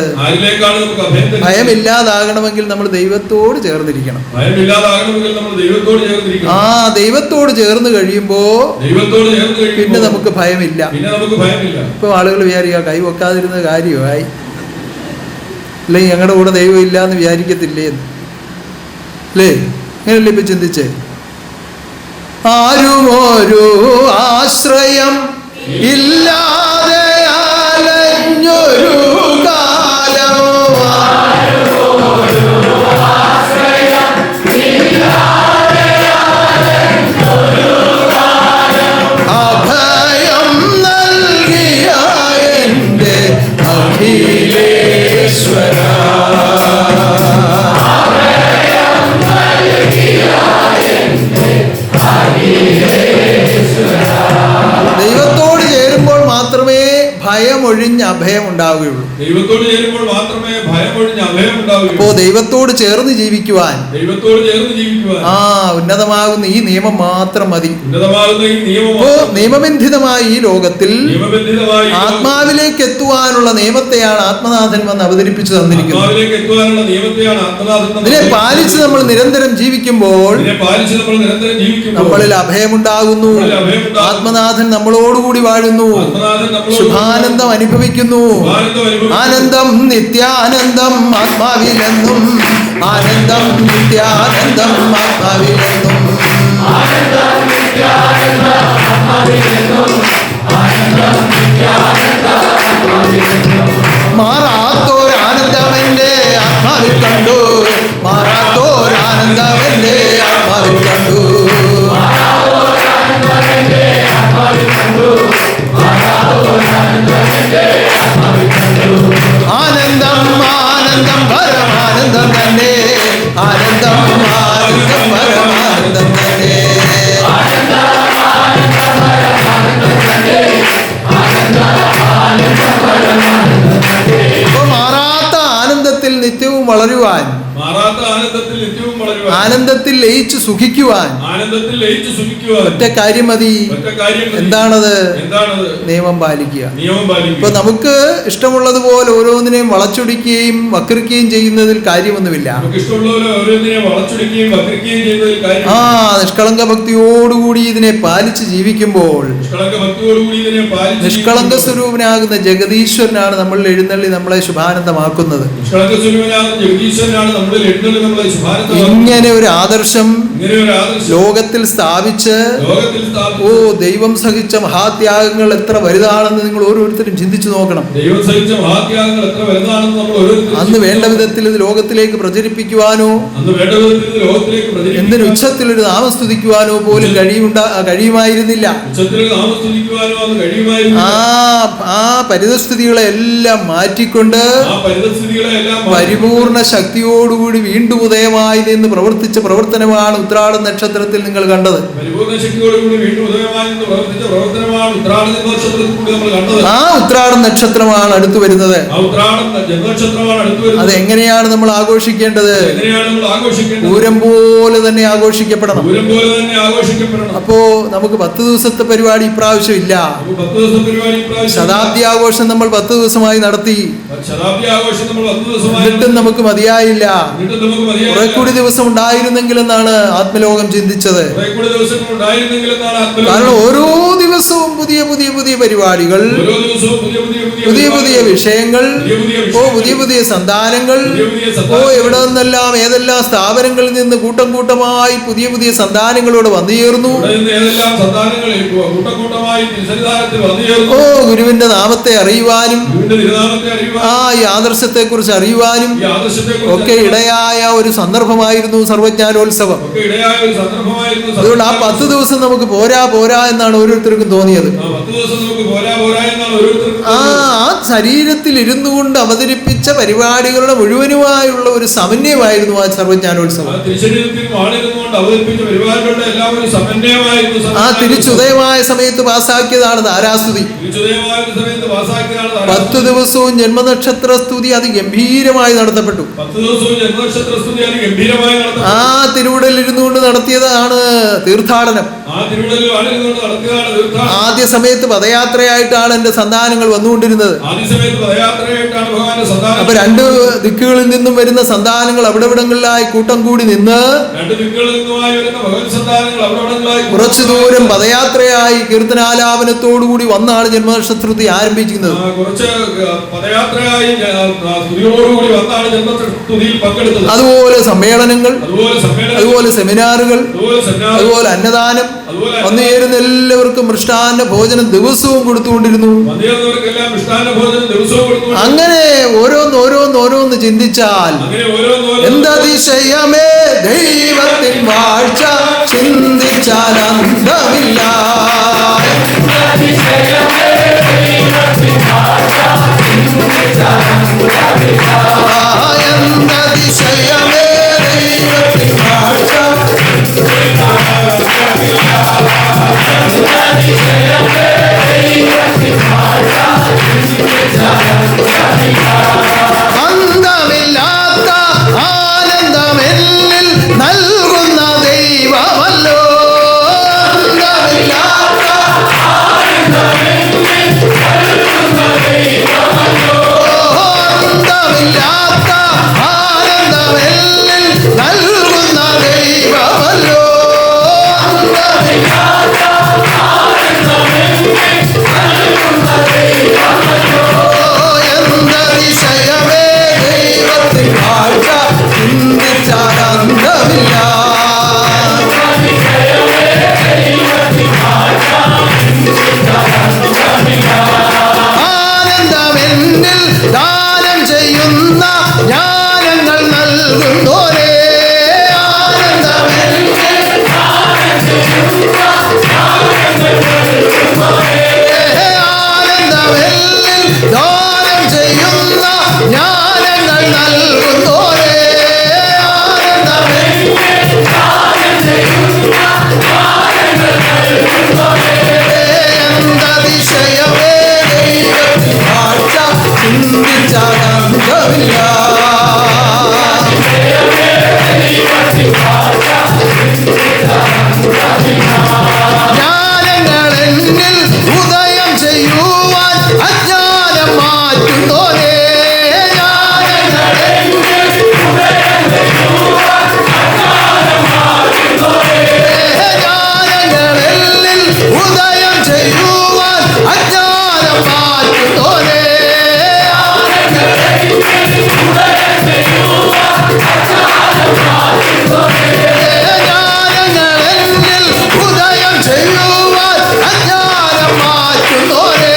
Speaker 3: ഭയമില്ലാതാകണമെങ്കിൽ നമ്മൾ ദൈവത്തോട് ചേർന്നിരിക്കണം. ആ ദൈവത്തോട് ചേർന്ന് കഴിയുമ്പോ പിന്നെ നമുക്ക് ഭയമില്ല. ഇപ്പൊ ആളുകൾ വിചാരിക്കുക കൈ വെക്കാതിരുന്ന കാര്യമായി. അല്ലെങ്കിൽ ഞങ്ങളുടെ കൂടെ ദൈവം ഇല്ല എന്ന് വിചാരിക്കത്തില്ലേ എന്ന്. അല്ലേ? അങ്ങനെയല്ലേ ഇപ്പം ചിന്തിച്ചേ? ആരും ഒരു ആശ്രയം ഇല്ലാതെ അലഞ്ഞൊരു കാലം, അഭയം നൽകിയ എൻ്റെ അഖിലേശ്വര, ദൈവത്തോട് ചേരുമ്പോൾ മാത്രമേ ഭയമൊഴിഞ്ഞ് അഭയം ഉണ്ടാവുകയുള്ളൂ.
Speaker 2: ദൈവത്തോട് ചേരുമ്പോൾ മാത്രമേ ഭയമൊഴിഞ്ഞ് അഭയം ഉണ്ടാവുകയുള്ളൂ.
Speaker 3: അപ്പോ ദൈവത്തോട് ചേർന്ന് ജീവിക്കുവാൻ,
Speaker 2: ദൈവത്തോട് ചേർന്ന് ജീവിക്കുവാൻ
Speaker 3: ഉന്നതമാകുന്ന ഈ നിയമം മാത്രം മതി.
Speaker 2: ഉന്നതമാകുന്ന ഈ നിയമം,
Speaker 3: അപ്പോ നിയമബന്ധിതമായ ഈ ലോകത്തിൽ
Speaker 2: നിയമബന്ധിതമായി
Speaker 3: ആത്മാവിലേക്ക് എത്തുവാനുള്ള നിയമത്തെയാണ് ആത്മനാഥൻ വന്ന് അവതരിപ്പിച്ചു തന്നിരിക്കുന്നത്.
Speaker 2: ആത്മാവിലേക്ക് എത്തുവാനുള്ള നിയമത്തെയാണ് ആത്മനാഥൻ
Speaker 3: ഇതിനെ പാലിച്ച് നമ്മൾ നിരന്തരം ജീവിക്കുമ്പോൾ
Speaker 2: ഇതിനെ പാലിച്ച് നമ്മൾ നിരന്തരം ജീവിക്കുമ്പോൾ
Speaker 3: നമ്മളിൽ അഭയമുണ്ടാകുന്നു. ആത്മനാഥൻ നമ്മളോടുകൂടി വാഴുന്നു.
Speaker 2: ആത്മനാഥൻ നമ്മളോട്
Speaker 3: ശുഭാനന്ദം അനുഭവിക്കുന്നു. ആനന്ദം നിത്യാനന്ദം ആത്മാവിലെന്നും, ആനന്ദം നിത്യാനന്ദം ആത്മാവിലെന്നും, മാറാത്തോരാനന്ദം എൻ്റെ ആത്മാവിൽ കണ്ടു, മാറാത്തോരാനന്ദം എൻ്റെ ആത്മാവിൽ കണ്ടു. ആനന്ദം ആനന്ദം പരമാനന്ദം തന്നെ, ആനന്ദം ആനന്ദം പരമാനന്ദം തന്നെ. അപ്പൊ മാറാത്ത ആനന്ദത്തിൽ നിത്യവും വളരുവാൻ,
Speaker 2: മാറാത്ത ആനന്ദത്തിൽ നിത്യവും വളരുവാൻ,
Speaker 3: ആനന്ദത്തിൽ ലയിച്ചു സുഖിക്കുവാൻ
Speaker 2: ആനന്ദത്തിൽ ലയിച്ചു സുഖിക്കുവാൻ
Speaker 3: ഒറ്റ കാര്യം മതി. എന്താണത്? നിയമം പാലിക്കുക.
Speaker 2: നിയമം പാലിക്കുക.
Speaker 3: ഇപ്പൊ നമുക്ക് ഇഷ്ടമുള്ളതുപോലെ ഓരോന്നിനെയും വളച്ചൊടിക്കുകയും വക്രിക്കുകയും ചെയ്യുന്നതിൽ കാര്യമൊന്നുമില്ല. നിഷ്കളങ്ക ഭക്തിയോടുകൂടി ഇതിനെ പാലിച്ച് ജീവിക്കുമ്പോൾ നിഷ്കളങ്ക സ്വരൂപനാകുന്ന ജഗദീശ്വരനാണ് നമ്മളിൽ എഴുന്നള്ളി നമ്മളെ ശുഭാനന്ദമാക്കുന്നത്. ഇങ്ങനെ ഒരു ആദർശം ലോകത്തിൽ സ്ഥാപിച്ച്, ദൈവം സഹിച്ച മഹാത്യാഗങ്ങൾ എത്ര വലുതാണെന്ന് നിങ്ങൾ ഓരോരുത്തരും ചിന്തിച്ചു നോക്കണം. അന്ന് വേണ്ട വിധത്തിൽ ഇത് ലോകത്തിലേക്ക് പ്രചരിപ്പിക്കുവാനോ എന്തിന് ഉച്ചത്തിലൊരു നാമസ്തുതിക്കുവാനോ പോലും കഴിയുമായിരുന്നില്ല. ആ പരിതസ്ഥിതികളെ എല്ലാം മാറ്റിക്കൊണ്ട് പരിപൂർണ ശക്തിയോടുകൂടി വീണ്ടും ഉദയമായി നിന്ന് പ്രവർത്തിച്ച പ്രവർത്തനമാണ് ഉത്രാട നക്ഷത്രത്തിൽ നിങ്ങൾ കണ്ടത്. ആ ഉത്രാട നക്ഷത്രമാണ് അടുത്തു വരുന്നത്. അത് എങ്ങനെയാണ് നമ്മൾ ആഘോഷിക്കേണ്ടത്? പൂരം പോലെ തന്നെ ആഘോഷിക്കപ്പെടണം. അപ്പോ നമുക്ക് 10 ദിവസത്തെ പരിപാടി ഇപ്രാവശ്യം ഇല്ല. ശതാബ്ദി ആഘോഷം നമ്മൾ 10 ദിവസമായി നടത്തി. എന്നിട്ടും നമുക്ക് മതിയായില്ല. കുറെ കൂടി ദിവസം ഉണ്ടായിരുന്നെങ്കിലെന്നാണ് ആത്മലോകം ചിന്തിച്ചത്. കാരണം ഓരോ ദിവസവും പുതിയ പുതിയ പുതിയ പരിപാടികൾ, പുതിയ പുതിയ വിഷയങ്ങൾ, പുതിയ പുതിയ സന്താനങ്ങൾ, എവിടെ നിന്നെല്ലാം ഏതെല്ലാം സ്ഥാപനങ്ങളിൽ നിന്ന് കൂട്ടം കൂട്ടമായി പുതിയ പുതിയ സന്താനങ്ങളോട് വന്നു ചേർന്നു. ഗുരുവിന്റെ നാമത്തെ അറിയുവാനും ഈ ആദർശത്തെ കുറിച്ച് അറിയുവാനും ഒക്കെ ഇടയായ ഒരു സന്ദർഭമായിരുന്നു സർവജ്ഞാനോത്സവം. അതുകൊണ്ട് ആ 10 ദിവസം നമുക്ക് പോരാ എന്നാണ് ഓരോരുത്തർക്കും തോന്നിയത്. ആ ശരീരത്തിൽ ഇരുന്നു കൊണ്ട് അവതരിപ്പിച്ച പരിപാടികളുടെ മുഴുവനുമായുള്ള ഒരു സമന്വയമായിരുന്നു ആ സർവജ്ഞാനോത്സവം. ആ തിരിച്ചുദയമായ സമയത്ത് പാസാക്കിയതാണ് ധാരാസ്തുതി. 10 ദിവസവും ജന്മനക്ഷത്ര സ്തുതി അതിഗംഭീരമായി നടത്തപ്പെട്ടു. ആ തിരുവുടലിൽ ഇരുന്നു കൊണ്ട് നടത്തിയതാണ് തീർത്ഥാടനം.
Speaker 2: ആ തിരുവിടലിൽ ആളിരുന്നുകൊണ്ട് നടക്കുകയാണ് തീർത്ഥാടനം.
Speaker 3: ആദ്യ സമയത്ത് പദയാത്രയായിട്ടാണ് എൻ്റെ സന്താനങ്ങൾ വന്നുകൊണ്ടിരുന്നത്.
Speaker 2: ആദ്യ സമയത്ത് പദയാത്രയായിട്ടാണ് ഭഗവാന്റെ സന്താനം.
Speaker 3: അപ്പൊ രണ്ട് ദിക്കുകളിൽ നിന്നും വരുന്ന സന്താനങ്ങൾ അവിടെവിടങ്ങളിലായി കൂട്ടം കൂടി നിന്ന്
Speaker 2: രണ്ട് ദിക്കുകളിൽ നിന്നുമായി വരുന്ന ഭഗവൻ സന്താനങ്ങൾ അവിടെവിടങ്ങളിലായി
Speaker 3: കുറച്ചു ദൂരം പദയാത്രയായി കീർത്തനാലാപനത്തോടുകൂടി വന്നാണ് ജന്മനക്ഷത്രത്തിൽ ആരംഭിക്കുന്നത്.
Speaker 2: കുറച്ച് പദയാത്രയായി സ്തുതിയോടുകൂടി വന്നാണ് ജന്മസ്തുതിയിൽ പങ്കെടുത്തത്.
Speaker 3: അതുപോലെ സമ്മേളനങ്ങൾ, അതുപോലെ സെമിനാറുകൾ, അതുപോലെ അന്നദാനം വന്നു ചേരുന്ന എല്ലാവർക്കും മൃഷ്ടാന്ന ഭോജനം ദിവസവും കൊടുത്തുകൊണ്ടിരുന്നു. അങ്ങനെ ഓരോന്ന് ചിന്തിച്ചാൽ എന്തതിശയമേ ദൈവത്തിൻ വാഴ്ച, ചിന്തിച്ചാൽ അന്തമില്ല. എന്തതിശയമേ ദൈവത്തിൻ വാഴ്ച, അന്തമില്ലാത്ത ആനന്ദമെന്നിൽ നൽകുന്ന ദൈവമല്ലോ. അന്തമില്ലാത്ത അന്തമില്ലാത്ത ആനന്ദമെന്നിൽ നൽകുന്ന ദൈവമല്ലോ. എന്തതിശയമേ ദൈവത്തിൻ വാഴ്ച, ചിന്തിച്ചാൽ അന്തമില്ല. ആനന്ദമെന്നിൽ ദാനം ചെയ്യുന്ന ജ്ഞാനങ്ങൾ നൽകുന്നോരേ. ആനന്ദമെന്നിൽ ദാനം ചെയ്യുന്ന ജ്ഞാനങ്ങൾ നൽകുന്നോരേ. എന്തതിശയമേ ദൈവത്തിൻ വാഴ്ച, ചിന്തിച്ചാൽ അന്തമില്ല. ജ്ഞാനങ്ങളെന്നിൽ ഉദയം ചെയ്യുവാൻ അജ്ഞാനം മാറ്റുന്നോരേ. ജ്ഞാനങ്ങളെന്നിൽ ഉദയം ചെയ്യുവാൻ അജ്ഞാനം മാറ്റുന്നോരേ. ജ്ഞാനങ്ങളെന്നിൽ ഉദയം ചെയ്യുവാൻ അജ്ഞാനം മാറ്റുന്നോരേ.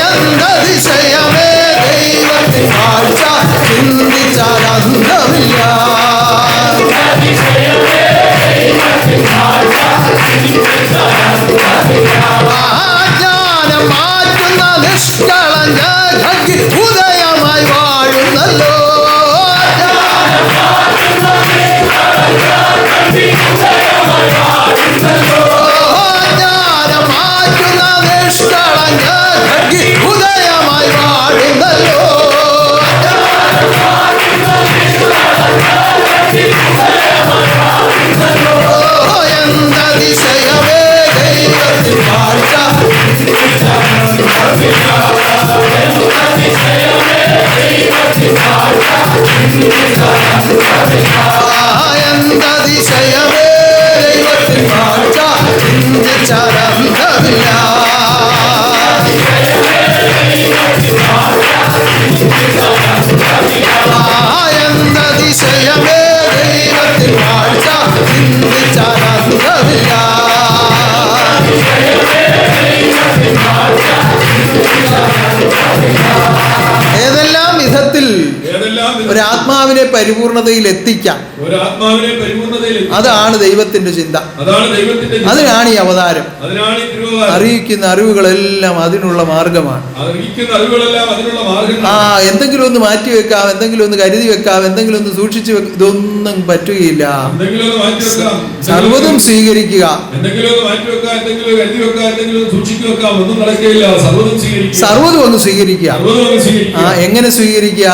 Speaker 3: എന്തതിശയമേ ദൈവത്തിൻ വാഴ്ച, ചിന്തിച്ചാൽ അന്തമില്ല. ജ്ഞാനം മാറ്റുന്ന നിഷ്കളങ്ക ഖഡ്ഗി ഉദയമായി വാഴുന്നല്ലോ. ജ്ഞാനം മാറ്റുന്ന നിഷ്കളങ്ക ഖഡ്ഗി ഉദയമായി വാഴുന്നല്ലോ. എന്തതിശയമേ ദൈവത്തിൻ വാഴ്ച, എന്തതിശയമേ ദൈവത്തിൻ വാഴ്ച, ചിന്തിച്ചാൽ അന്തമില്ല. എന്തതിശയമേ ദൈവത്തിൻ വാഴ്ച, ചിന്തിച്ചാൽ അന്തമില്ല. ഏതെല്ലാം വിധത്തിൽ ഒരാത്മാവിനെ പരിപൂർണതയിൽ എത്തിക്കാം, അതാണ് ദൈവത്തിന്റെ ചിന്ത. അതിനാണ് ഈ അവതാരം. അറിയിക്കുന്ന അറിവുകളെല്ലാം അതിനുള്ള മാർഗമാണ്. എന്തെങ്കിലും ഒന്ന് മാറ്റി വെക്കാം, എന്തെങ്കിലും ഒന്ന് കരുതി വെക്കാം, എന്തെങ്കിലും ഒന്ന് സൂക്ഷിച്ചു വെക്കാം, ഇതൊന്നും പറ്റുകയില്ല. സർവ്വതും സ്വീകരിക്കുക. സർവ്വതും ഒന്ന് സ്വീകരിക്കുക. എങ്ങനെ സ്വീകരിക്കുക?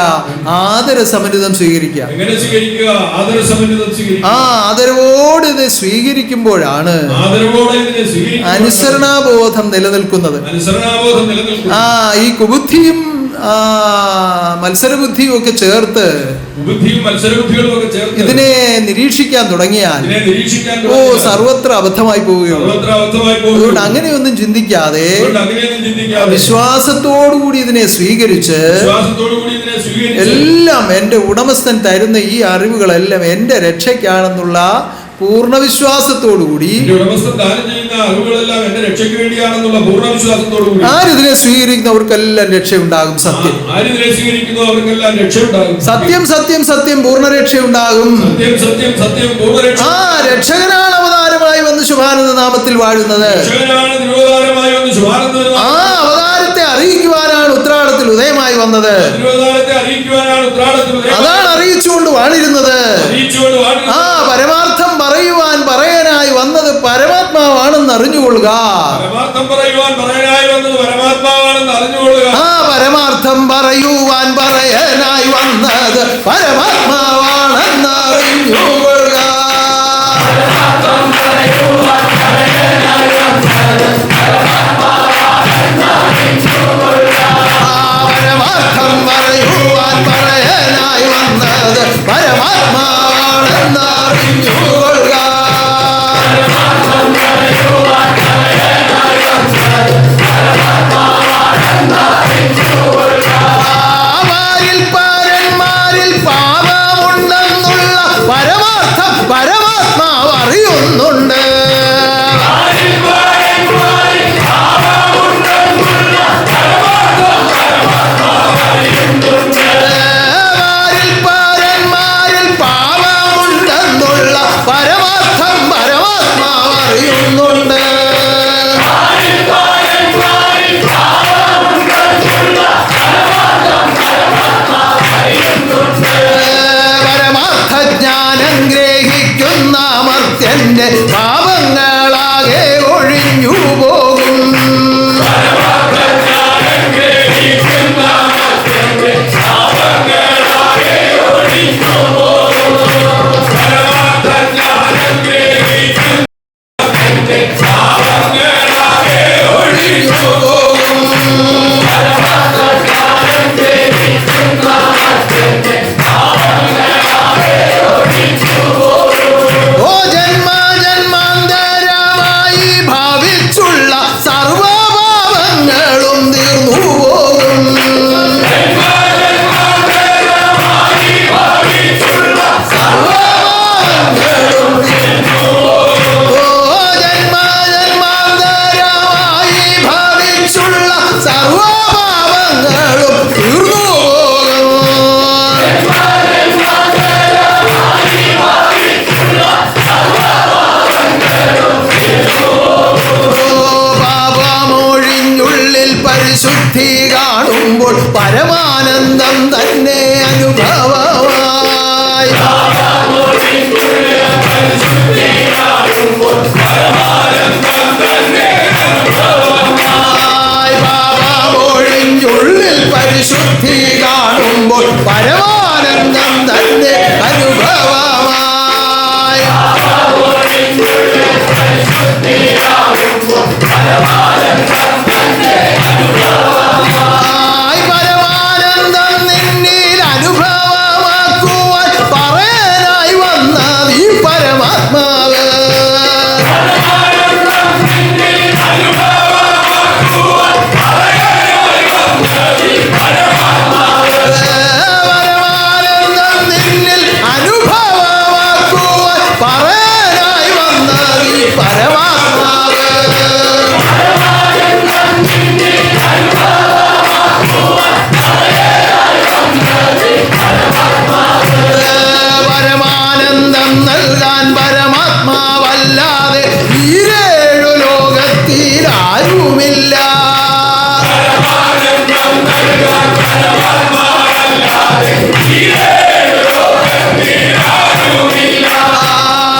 Speaker 3: ആദര ആദരസമന്വിതം സ്വീകരിക്കുക.
Speaker 2: എങ്ങനെ സ്വീകരിക്കുക? ആദരസമന്വിതം സ്വീകരിക്കുക.
Speaker 3: ആദരവോട് ഇത് സ്വീകരിക്കുമ്പോഴാണ്
Speaker 2: ആദരവോടെ ഇതിനെ സ്വീകരിക്കുക.
Speaker 3: അനുസരണാബോധം നിലനിൽക്കുന്നത്.
Speaker 2: അനുസരണാബോധം നിലനിൽക്കുന്നു.
Speaker 3: ഈ കുബുദ്ധിയും മത്സരബുദ്ധിയും ഒക്കെ ചേർത്ത് ഇതിനെ നിരീക്ഷിക്കാൻ തുടങ്ങിയാൽ സർവത്ര അബദ്ധമായി പോവുകയുള്ളൂ. അതുകൊണ്ട് അങ്ങനെയൊന്നും ചിന്തിക്കാതെ വിശ്വാസത്തോടുകൂടി ഇതിനെ സ്വീകരിച്ച് എല്ലാം എൻ്റെ ഉടമസ്ഥൻ തരുന്ന ഈ അറിവുകളെല്ലാം എൻ്റെ രക്ഷയ്ക്കാണെന്നുള്ള പൂർണ്ണ വിശ്വാസത്തോടുകൂടി ആരിതിനെ സ്വീകരിക്കുന്നവർക്കെല്ലാം രക്ഷയുണ്ടാകും. സത്യം സത്യം സത്യം സത്യം പൂർണ്ണ രക്ഷയുണ്ടാകും. രക്ഷകനാണ് അവതാരമായി വന്ന് ശുഭാനന്ദ നാമത്തിൽ വാഴുന്നത്. അവതാരത്തെ അറിയിക്കുവാനാണ് ഉത്രാടത്തിൽ ഉദയമായി വന്നത്. അതാണ് അറിയിച്ചുകൊണ്ട് വാണിരുന്നത്. പരമാർത്ഥം പറയാനായി വന്നത് പരമാത്മാവാണെന്ന് അറിഞ്ഞുകൊള്ളുക. പരമാർത്ഥം പറയുവാൻ പറയാനായി വന്നത് പരമാത്മാവാണെന്ന് അറിഞ്ഞുകൊള്ളുക. പരമാർത്ഥം പറയുവാൻ പറയാനായി വന്നത് പരമാത്മാവാണെന്ന് അറിഞ്ഞുകൊള്ളുക. പരന്മാരിൽ പാപമുണ്ടെന്നുള്ള പരമാർത്ഥം പരമാത്മാവ് അറിയുന്നുണ്ട്. പരന്മാരിൽ പാപമുണ്ടെന്നുള്ള പരമാർത്ഥം പരമാത്മാവ് അറിയുന്നുണ്ട്. പരമാർത്ഥജ്ഞാനം ഗ്രഹിക്കുന്ന മർത്യന്റെ പാപങ്ങളാകെ ഒഴിഞ്ഞു പോകും. ജന്മാന്തരമായി ഭാവിച്ചുള്ള സർവപാപങ്ങളും തീർന്നു പോകും. ജന്മാന്തരമായി ഭാവിച്ചുള്ള സർവപാപങ്ങളും തീർന്നു പോകും. പാപമൊഴിഞ്ഞുള്ളിൽ പരിശുദ്ധി കാണുമ്പോൾ പരമാനന്ദം തന്നെ അനുഭവമായി. പാപമൊഴിഞ്ഞുള്ളിൽ പരിശുദ്ധി കാണുമ്പോൾ പരമാനന്ദം തന്നെ അനുഭവമായി. പരമാനന്ദം നിന്നിൽ അനുഭവമാക്കുവാൻ പറയാനായി വന്നത് ഈ പരമാത്മാവ്. പരമാനന്ദം നിന്നിൽ അനുഭവമാക്കുവാൻ പറയാനായി വന്നത് ഈ പരമാത്മാവ്. പരമാനന്ദം നൽകാൻ പരമാത്മാവല്ലാതെ ഈരേഴു ലോകത്തിൽ ആരുമില്ല.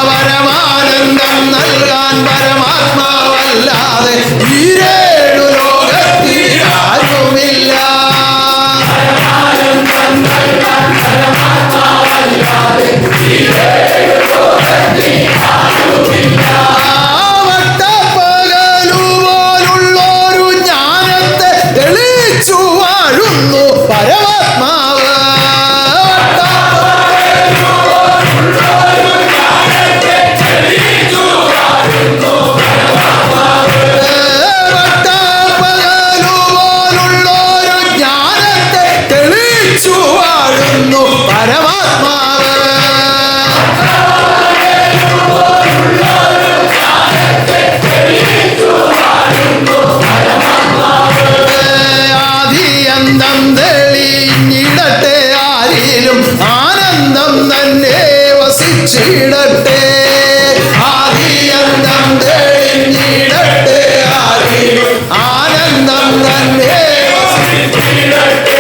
Speaker 3: പരമാനന്ദം നൽകാൻ പരമാത്മാവല്ലാതെ ഈരേഴു ലോകത്തിൽ ആരുമില്ല. പകലുപോലുള്ളൊരു ജ്ഞാനത്തെ തെളിച്ചു വാഴുന്നു പരമാത്മാവ്. പകലുപോലുള്ളൊരു ജ്ഞാനത്തെ തെളിച്ചു വാഴുന്നു പരമാത്മാവ്. ആദിയന്തം തെളിഞ്ഞിടട്ടെ, ആരിലും ആനന്ദം തന്നെ വസിച്ചിടട്ടെ. ആദിയന്തം തെളിഞ്ഞിടട്ടെ, ആരിലും ആനന്ദം തന്നെ വസിച്ചിടട്ടെ.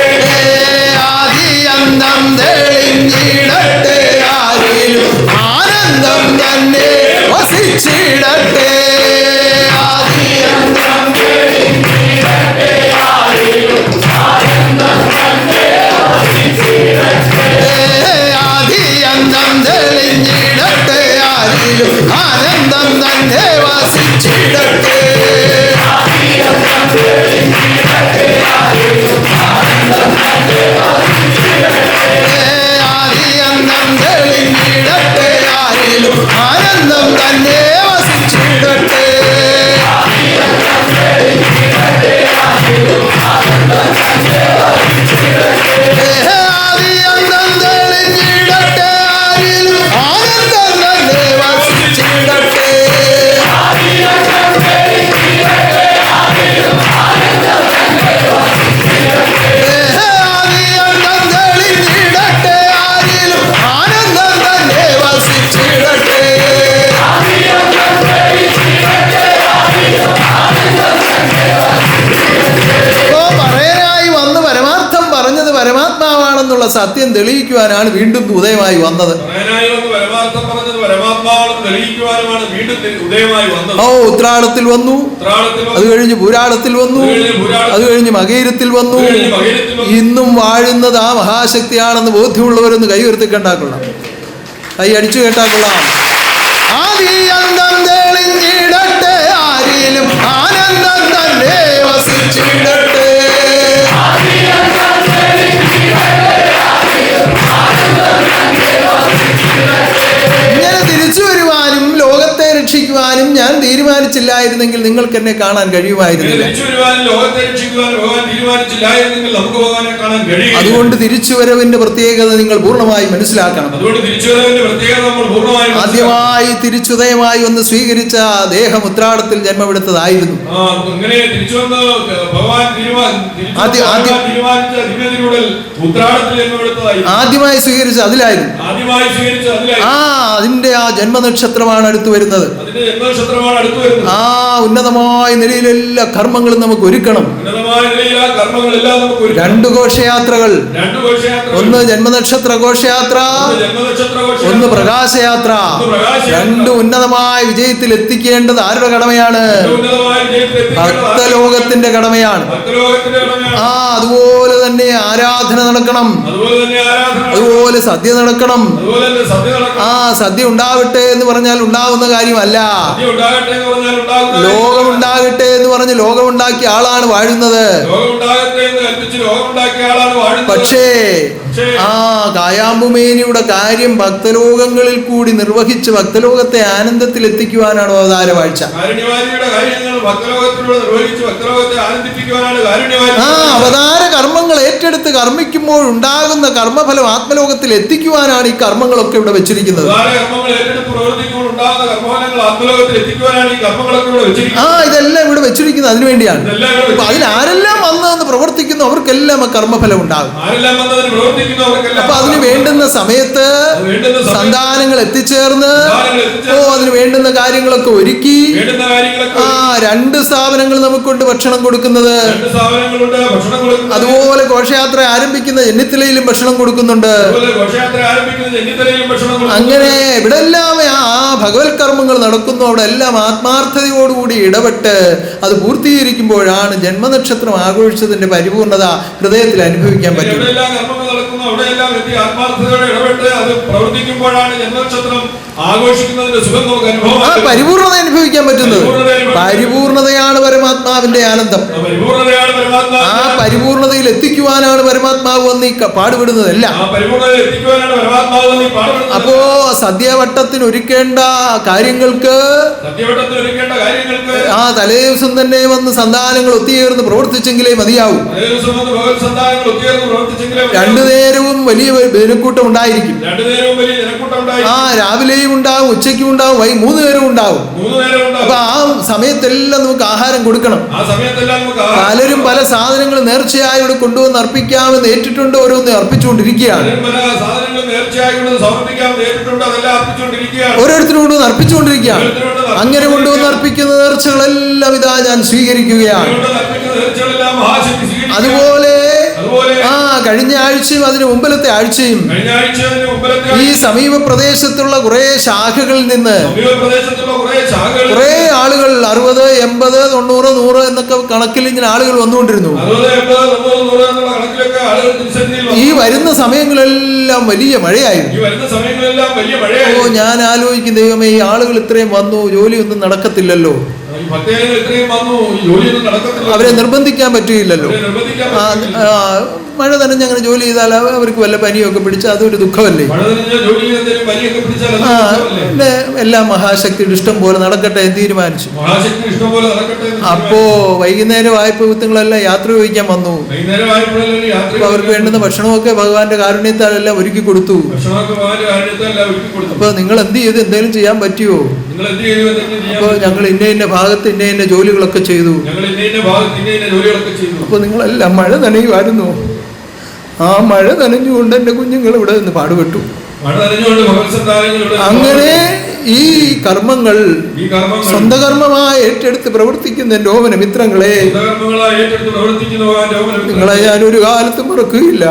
Speaker 3: ആദിയന്തം തെളിഞ്ഞിടട്ടെ, ആരിലും ആനന്ദം തന്നെ വസിച്ചിടട്ടെ. ആദിയന്തം ആദിയന്തം തെളിഞ്ഞിടട്ടെ, ആരിലും ആനന്ദം തന്നെ വസിച്ചിടട്ടെ. ആദിയന്തം തെളിഞ്ഞിടട്ടെ, ആരിലും ആനന്ദം തന്നെ വസിച്ചിടട്ടെ. ആദിയന്തം തെളിഞ്ഞിടട്ടെ, ആരിലും ആനന്ദം തന്നെ വസിച്ചിടട്ടെ. ആദിയന്തം തെളിഞ്ഞിടട്ടെ, ആരിലും ആനന്ദം തന്നെ വസിച്ചിടട്ടെ. ഇപ്പോ പറയാനായി വന്ന് പരമാർത്ഥം പറഞ്ഞത് പരമാത്മാവാണെന്നുള്ള സത്യം തെളിയിക്കുവാനാണ് വീണ്ടും ഉദയമായി വന്നത്.
Speaker 2: പറയാനായി വന്ന് പരമാർത്ഥം പറഞ്ഞത് പരമാത്മാവാണെന്ന് തെളിയിക്കുവാനുമാണ് വീണ്ടും ഉദയമായി വന്നത്.
Speaker 3: ഓ, ഉത്രാടത്തിൽ വന്നു,
Speaker 2: ഉത്രാടത്തിൽ
Speaker 3: അത് കഴിഞ്ഞ് പുരാടത്തിൽ വന്നു, അത് കഴിഞ്ഞ് മകയിരത്തിൽ വന്നു. ഇന്നും വാഴുന്നത് ആ മഹാശക്തിയാണെന്ന് ബോധ്യമുള്ളവരൊന്ന് കൈ ഉയർത്തി കണ്ടാക്കൊള്ളാം, കൈ അടിച്ചു കേട്ടാക്കൊള്ളാം. ആദിയന്തം തെളിഞ്ഞിടട്ടെ, ആരിലും ആനന്ദം തന്നെ വസിച്ചിടട്ടെ. ഇങ്ങനെ തിരിച്ചു വരുവാനും ലോകത്തെ രക്ഷിക്കുവാനും ഞാൻ തീരുമാനിച്ചില്ലായിരുന്നെങ്കിൽ നിങ്ങൾക്ക് എന്നെ കാണാൻ കഴിയുമായിരുന്നില്ല.
Speaker 2: ലോകത്തെ രക്ഷിക്കുവാൻ ഭഗവാൻ തീരുമാനിച്ചില്ലായിരുന്നെങ്കിൽ നമുക്ക് ഭഗവാനെ കാണാൻ കഴിയും.
Speaker 3: അതുകൊണ്ട് തിരിച്ചുവരവിന്റെ പ്രത്യേകത നിങ്ങൾ പൂർണ്ണമായി മനസ്സിലാക്കണം.
Speaker 2: അതുകൊണ്ട് തിരിച്ചുവരവിന്റെ പ്രത്യേകത നമ്മൾ പൂർണ്ണമായി
Speaker 3: ആദ്യമായി തിരിച്ചുദയമായി ഒന്ന് സ്വീകരിച്ച ദേഹം ഉത്രാടത്തിൽ ജന്മമെടുത്തതായിരുന്നു.
Speaker 2: ഇങ്ങനെ തിരിച്ചു വന്ന് ഭഗവാൻ തീരുമാനിച്ച ദിവ്യതിരുടൽ ഉത്രാടത്തിൽ ജന്മമെടുത്തതായിരുന്നു.
Speaker 3: ആദ്യമായി സ്വീകരിച്ച അതിലായിരുന്നു. അതിന്റെ ആ ജന്മനക്ഷത്രമാണ് അടുത്തു വരുന്നത്. ആ ഉന്നതമായ നിലയിലെല്ലാ കർമ്മങ്ങളും നമുക്ക് ഒരുക്കണം. രണ്ട് ഘോഷയാത്രകൾ, ഒന്ന് ജന്മനക്ഷത്ര ഘോഷയാത്ര, ഒന്ന് പ്രകാശയാത്ര. രണ്ട് ഉന്നതമായ വിജയത്തിൽ എത്തിക്കേണ്ടത് ആരുടെ കടമയാണ്? ഭക്തലോകത്തിന്റെ കടമയാണ്. അതുപോലെ തന്നെ ആരാധന നടക്കണം, അതുപോലെ സദ്യ നടക്കണം. സദ്യ ഉണ്ടാവട്ടെ എന്ന് പറഞ്ഞാൽ ഉണ്ടാവുന്ന കാര്യമല്ല. ലോകമുണ്ടാകട്ടെ എന്ന് പറഞ്ഞ് ലോകമുണ്ടാക്കിയ ആളാണ് വാഴുന്നത്. പക്ഷേ കായാമ്പുമേനിയുടെ കാര്യം ഭക്തലോകങ്ങളിൽ കൂടി നിർവഹിച്ച് ഭക്തലോകത്തെ ആനന്ദത്തിൽ എത്തിക്കുവാനാണ് അവതാര വാഴ്ച. അവതാര കർമ്മങ്ങൾ ഏറ്റെടുത്ത് കർമ്മിക്കുമ്പോൾ ഉണ്ടാകുന്ന കർമ്മഫലം ആത്മലോകത്തിൽ എത്തിക്കുവാനാണ് ഈ കർമ്മങ്ങളൊക്കെ ഇവിടെ വെച്ചിരിക്കുന്നത്. ഇതെല്ലാം ഇവിടെ വെച്ചിരിക്കുന്നത് അതിനു വേണ്ടിയാണ്. അപ്പൊ അതിലാരെല്ലാം വന്നതെന്ന് പ്രവർത്തിക്കുന്നു അവർക്കെല്ലാം ആ കർമ്മഫലം ഉണ്ടാകും. അപ്പൊ അതിന് വേണ്ടുന്ന സമയത്ത് സന്താനങ്ങൾ എത്തിച്ചേർന്ന് അതിന് വേണ്ടുന്ന കാര്യങ്ങളൊക്കെ ഒരുക്കി രണ്ട് സ്ഥാപനങ്ങൾ നമുക്കുണ്ട് ഭക്ഷണം കൊടുക്കുന്നത്. അതുപോലെ ഘോഷയാത്ര ആരംഭിക്കുന്ന ചെന്നിത്തലയിലും ഭക്ഷണം കൊടുക്കുന്നുണ്ട്. അങ്ങനെ ഇവിടെ എല്ലാം ആ ഭഗവത് കർമ്മങ്ങൾ നടക്കുന്നു. അവിടെ എല്ലാം ആത്മാർത്ഥതയോടുകൂടി ഇടപെട്ട് അത് പൂർത്തീകരിക്കുമ്പോഴാണ് ജന്മനക്ഷത്രം ആഘോഷിച്ചതിന്റെ പരിപൂർണത ഹൃദയത്തിൽ അനുഭവിക്കാൻ പറ്റും.
Speaker 2: പ്രവർത്തിക്കുന്നു അവിടെയെല്ലാം എത്തി ആത്മാർത്ഥതയോടെ ഇടപെട്ട് അത് പ്രവർത്തിക്കുമ്പോഴാണ് ജന്മനക്ഷത്രം ആഘോഷിക്കുന്നതിന്റെ സുഖം നമുക്ക്
Speaker 3: ആ
Speaker 2: അനുഭവം.
Speaker 3: പരിപൂർണത അനുഭവിക്കാൻ പറ്റുന്നത്. പരിപൂർണതയാണ് പരമാത്മാവിന്റെ ആനന്ദം.
Speaker 2: പരിപൂർണതയാണ് പരമാത്മാവ്.
Speaker 3: ആ പരിപൂർണതയിൽ എത്തിക്കുവാനാണ് പരമാത്മാവ് വന്ന് ഈ പാടുപെടുന്നതല്ല.
Speaker 2: ആ പരിപൂർണതയിൽ എത്തിക്കുവാനാണ് പരമാത്മാവ് വന്ന് ഈ പാടുപെടുന്നത്.
Speaker 3: അപ്പോ സദ്യവട്ടത്തിന് ഒരുക്കേണ്ട കാര്യങ്ങൾക്ക്
Speaker 2: സത്യവട്ടത്തിൽ ഒരുക്കേണ്ട കാര്യങ്ങൾക്ക്
Speaker 3: ആ തലേദിവസം തന്നെ വന്ന് സന്താനങ്ങൾ ഒത്തുചേർന്ന് പ്രവർത്തിച്ചെങ്കിലേ മതിയാവും.
Speaker 2: അതേ ദിവസം വന്ന് ഭഗവത് സന്താനങ്ങൾ ഒത്തുചേർന്ന് പ്രവർത്തിച്ചെങ്കിലേ
Speaker 3: രണ്ടു നേരവും വലിയ ജനക്കൂട്ടം ഉണ്ടായിരിക്കും.
Speaker 2: രണ്ടുനേരവും വലിയ ജനക്കൂട്ടം ഉണ്ടായി.
Speaker 3: ആ രാവിലെയും ഉണ്ടാവും, ഉച്ചയ്ക്കും ഉണ്ടാവും, 3 നേരവും ഉണ്ടാവും.
Speaker 2: 3 നേരം ഉണ്ടാവും.
Speaker 3: അപ്പൊ ആ സമയത്തെല്ലാം നമുക്ക് ആഹാരം കൊടുക്കണം.
Speaker 2: ആ സമയത്തെല്ലാം നമുക്ക്
Speaker 3: പലരും പല സാധനങ്ങൾ നേർച്ചയായി ഇവിടെ കൊണ്ടുവന്ന് അർപ്പിക്കാമെന്ന് ഏറ്റിട്ടുണ്ട്, ഓരോന്ന് അർപ്പിച്ചുകൊണ്ടിരിക്കുകയാണ്.
Speaker 2: പല സാധനങ്ങൾ നേർച്ചയായി കൊണ്ട് സമർപ്പിക്കാമെന്ന് ഏറ്റിട്ടുണ്ട്, അതെല്ലാം അർപ്പിച്ചുകൊണ്ടിരിക്കുകയാണ്.
Speaker 3: ഓരോരുത്തരും കൊണ്ടുവന്ന് അർപ്പിച്ചുകൊണ്ടിരിക്കുകയാണ്. അങ്ങനെ കൊണ്ടുവന്ന് അർപ്പിക്കുന്ന നേർച്ചകളെല്ലാം ഇതാ ഞാൻ സ്വീകരിക്കുകയാണ്.
Speaker 2: നേർച്ചകളെല്ലാം മഹാശക്തി സ്വീകരിക്കുക.
Speaker 3: അതുപോലെ
Speaker 2: അതുപോലെ
Speaker 3: ആ കഴിഞ്ഞ ആഴ്ചയും അതിന് മുമ്പിലത്തെ ആഴ്ചയും
Speaker 2: കഴിഞ്ഞ ആഴ്ചയുടെ മുമ്പിലത്തെ
Speaker 3: ഈ സമീപ പ്രദേശത്തുള്ള കുറെ ശാഖകളിൽ നിന്ന്
Speaker 2: പ്രദേശത്തുള്ള
Speaker 3: കുറെ ആളുകൾ 60, 80, 90, 100 എന്നൊക്കെ കണക്കിൽ ഇങ്ങനെ ആളുകൾ വന്നുകൊണ്ടിരുന്നു.
Speaker 2: 60, 80, 90, 100 എന്നുള്ള കണക്കിലൊക്കെ ആളുകൾ തിരുസന്നിധിയിൽ വന്നു.
Speaker 3: ഈ വരുന്ന സമയങ്ങളെല്ലാം വലിയ മഴയായിരുന്നു.
Speaker 2: ഈ വരുന്ന സമയങ്ങളെല്ലാം വലിയ
Speaker 3: ഓ
Speaker 2: മഴയായിരുന്നു.
Speaker 3: ഞാൻ ആലോചിക്കും, ദൈവമേ ഈ ആളുകൾ ഇത്രയും വന്നു, ജോലിയൊന്നും നടക്കത്തില്ലല്ലോ,
Speaker 2: ഈ ഭക്തജനങ്ങൾ ഇത്രയും വന്നു, ഈ ജോലിയൊന്നും നടക്കത്തില്ല.
Speaker 3: അവരെ നിർബന്ധിക്കാൻ പറ്റില്ലല്ലോ.
Speaker 2: അവരെ നിർബന്ധിക്കാൻ പറ്റില്ല.
Speaker 3: മഴ നനഞ്ഞ് അങ്ങനെ ജോലി ചെയ്താൽ അവർക്ക് വല്ല പനിയൊക്കെ പിടിച്ചാൽ അതൊരു ദുഃഖമല്ലേ.
Speaker 2: മഴ നനഞ്ഞ ജോലി ചെയ്തെന്തെങ്കിലും പനിയൊക്കെ പിടിച്ചാൽ അത്
Speaker 3: ആ
Speaker 2: ദുഃഖമല്ലേ?
Speaker 3: പിന്നെ എല്ലാം മഹാശക്തിയുടെ ഇഷ്ടം പോലെ നടക്കട്ടെ എന്ന് തീരുമാനിച്ചു.
Speaker 2: മഹാശക്തി ഇഷ്ടം പോലെ നടക്കട്ടെ എന്ന്
Speaker 3: അപ്പോ വൈകുന്നേരം ആയപ്പോ വിത്തുങ്ങളെല്ലാം യാത്ര ചോദിക്കാൻ വന്നു.
Speaker 2: വൈകുന്നേരം ആയപ്പോഴല്ലേ യാത്ര.
Speaker 3: അപ്പൊ അവർക്ക് വേണ്ടുന്ന ഭക്ഷണമൊക്കെ ഭഗവാന്റെ കാരുണ്യത്താൽ എല്ലാം ഒരുക്കി കൊടുത്തു.
Speaker 2: ഭക്ഷണമൊക്കെ ഭഗവാന്റെ കാരുണ്യത്താൽ ഒരുക്കി കൊടുത്തു.
Speaker 3: അപ്പൊ നിങ്ങൾ എന്ത് ചെയ്ത് എന്തെങ്കിലും ചെയ്യാൻ പറ്റുമോ?
Speaker 2: നിങ്ങൾ എന്ത് ചെയ്തു? എന്തെങ്കിലും ചെയ്യാൻ
Speaker 3: അപ്പൊ ഞങ്ങൾ ഇന്ന ഭാഗത്ത് ഇന്ന ജോലികളൊക്കെ ചെയ്തു.
Speaker 2: ഞങ്ങൾ ഇന്ന ഭാഗത്ത് ഇന്ന ജോലികളൊക്കെ ചെയ്തു.
Speaker 3: അപ്പൊ നിങ്ങളെല്ലാം മഴ നനയുമായിരുന്നു. ആ മഴ നനഞ്ഞുകൊണ്ട് എൻ്റെ കുഞ്ഞുങ്ങൾ ഇവിടെ നിന്ന് പാടുപെട്ടു.
Speaker 2: മഴ നനഞ്ഞുകൊണ്ട് ഭഗവത് സന്താനങ്ങൾ ഇവിടെ
Speaker 3: അങ്ങനെ ഈ കർമ്മങ്ങൾ
Speaker 2: ഈ കർമ്മങ്ങൾ
Speaker 3: സ്വന്തം കർമ്മമായി ഏറ്റെടുത്ത് പ്രവർത്തിക്കുന്ന എൻ്റെ ഓമന മിത്രങ്ങളെ,
Speaker 2: കർമ്മങ്ങളായി ഏറ്റെടുത്ത് പ്രവർത്തിക്കുന്ന ഭഗവാന്റെ ഓമന മിത്രങ്ങളെ,
Speaker 3: നിങ്ങളെ ഞാൻ ഒരു കാലത്തും മറക്കുകയില്ല.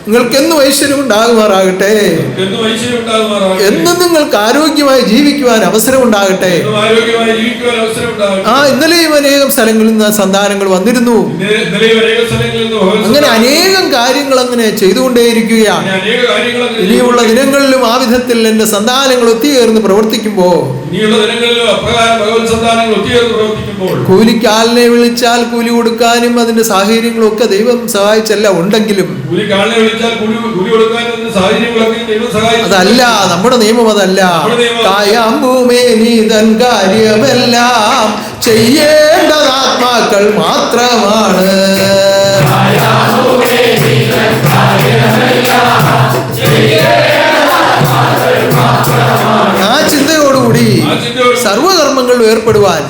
Speaker 3: നിങ്ങൾക്കെന്നും ഐശ്വര്യം ഉണ്ടാകുമാറാകട്ടെ.
Speaker 2: എന്നും ഐശ്വര്യം ഉണ്ടാകുമാറാകട്ടെ.
Speaker 3: എന്നും നിങ്ങൾക്ക് ആരോഗ്യമായി ജീവിക്കുവാൻ അവസരം ഉണ്ടാകട്ടെ.
Speaker 2: എന്നും ആരോഗ്യമായി ജീവിക്കുവാൻ അവസരം ഉണ്ടാകട്ടെ.
Speaker 3: ആ ഇന്നലെയും അനേകം സ്ഥലങ്ങളിൽ നിന്ന് സന്താനങ്ങൾ വന്നിരുന്നു.
Speaker 2: ഇന്നലെയും അനേക സ്ഥലങ്ങളിൽ നിന്ന് ഭഗവത്
Speaker 3: അങ്ങനെ അനേകം കാര്യങ്ങൾ അങ്ങനെ ചെയ്തുകൊണ്ടേയിരിക്കുകയാണ്.
Speaker 2: അങ്ങനെ അനേക കാര്യങ്ങൾ
Speaker 3: ഇനിയുള്ള ദിനങ്ങളിലും ആ വിധത്തിൽ എൻ്റെ സന്താനങ്ങൾ ഒത്തുചേർന്ന് പ്രവർത്തിക്കുമ്പോൾ,
Speaker 2: ഇനിയുള്ള ദിനങ്ങളിലും അപ്രകാരം ഭഗവത് സന്താനങ്ങൾ ഒത്തുചേർന്ന് പ്രവർത്തിക്കുമ്പോൾ,
Speaker 3: കൂലിക്കാലിനെ വിളിച്ചാൽ കൂലി കൊടുക്കാനും അതിന്റെ സാഹചര്യങ്ങളും ഒക്കെ ദൈവം സഹായിച്ചല്ല ഉണ്ടെങ്കിലും,
Speaker 2: കൂലിക്കാലിനെ വിളിച്ചാൽ കൂലി കൊടുക്കാനും സാഹചര്യങ്ങളൊക്കെ ദൈവം സഹായിച്ചു.
Speaker 3: അതല്ല നമ്മുടെ നിയമം. അതല്ല കായാമ്പൂമേ നീ തൻ കാര്യമെല്ലാം ചെയ്യേണ്ടത് ആത്മാക്കൾ മാത്രമാണ്. ആ ചിന്തയോടുകൂടി സർവകർമ്മങ്ങൾ ഏർപ്പെടുവാൻ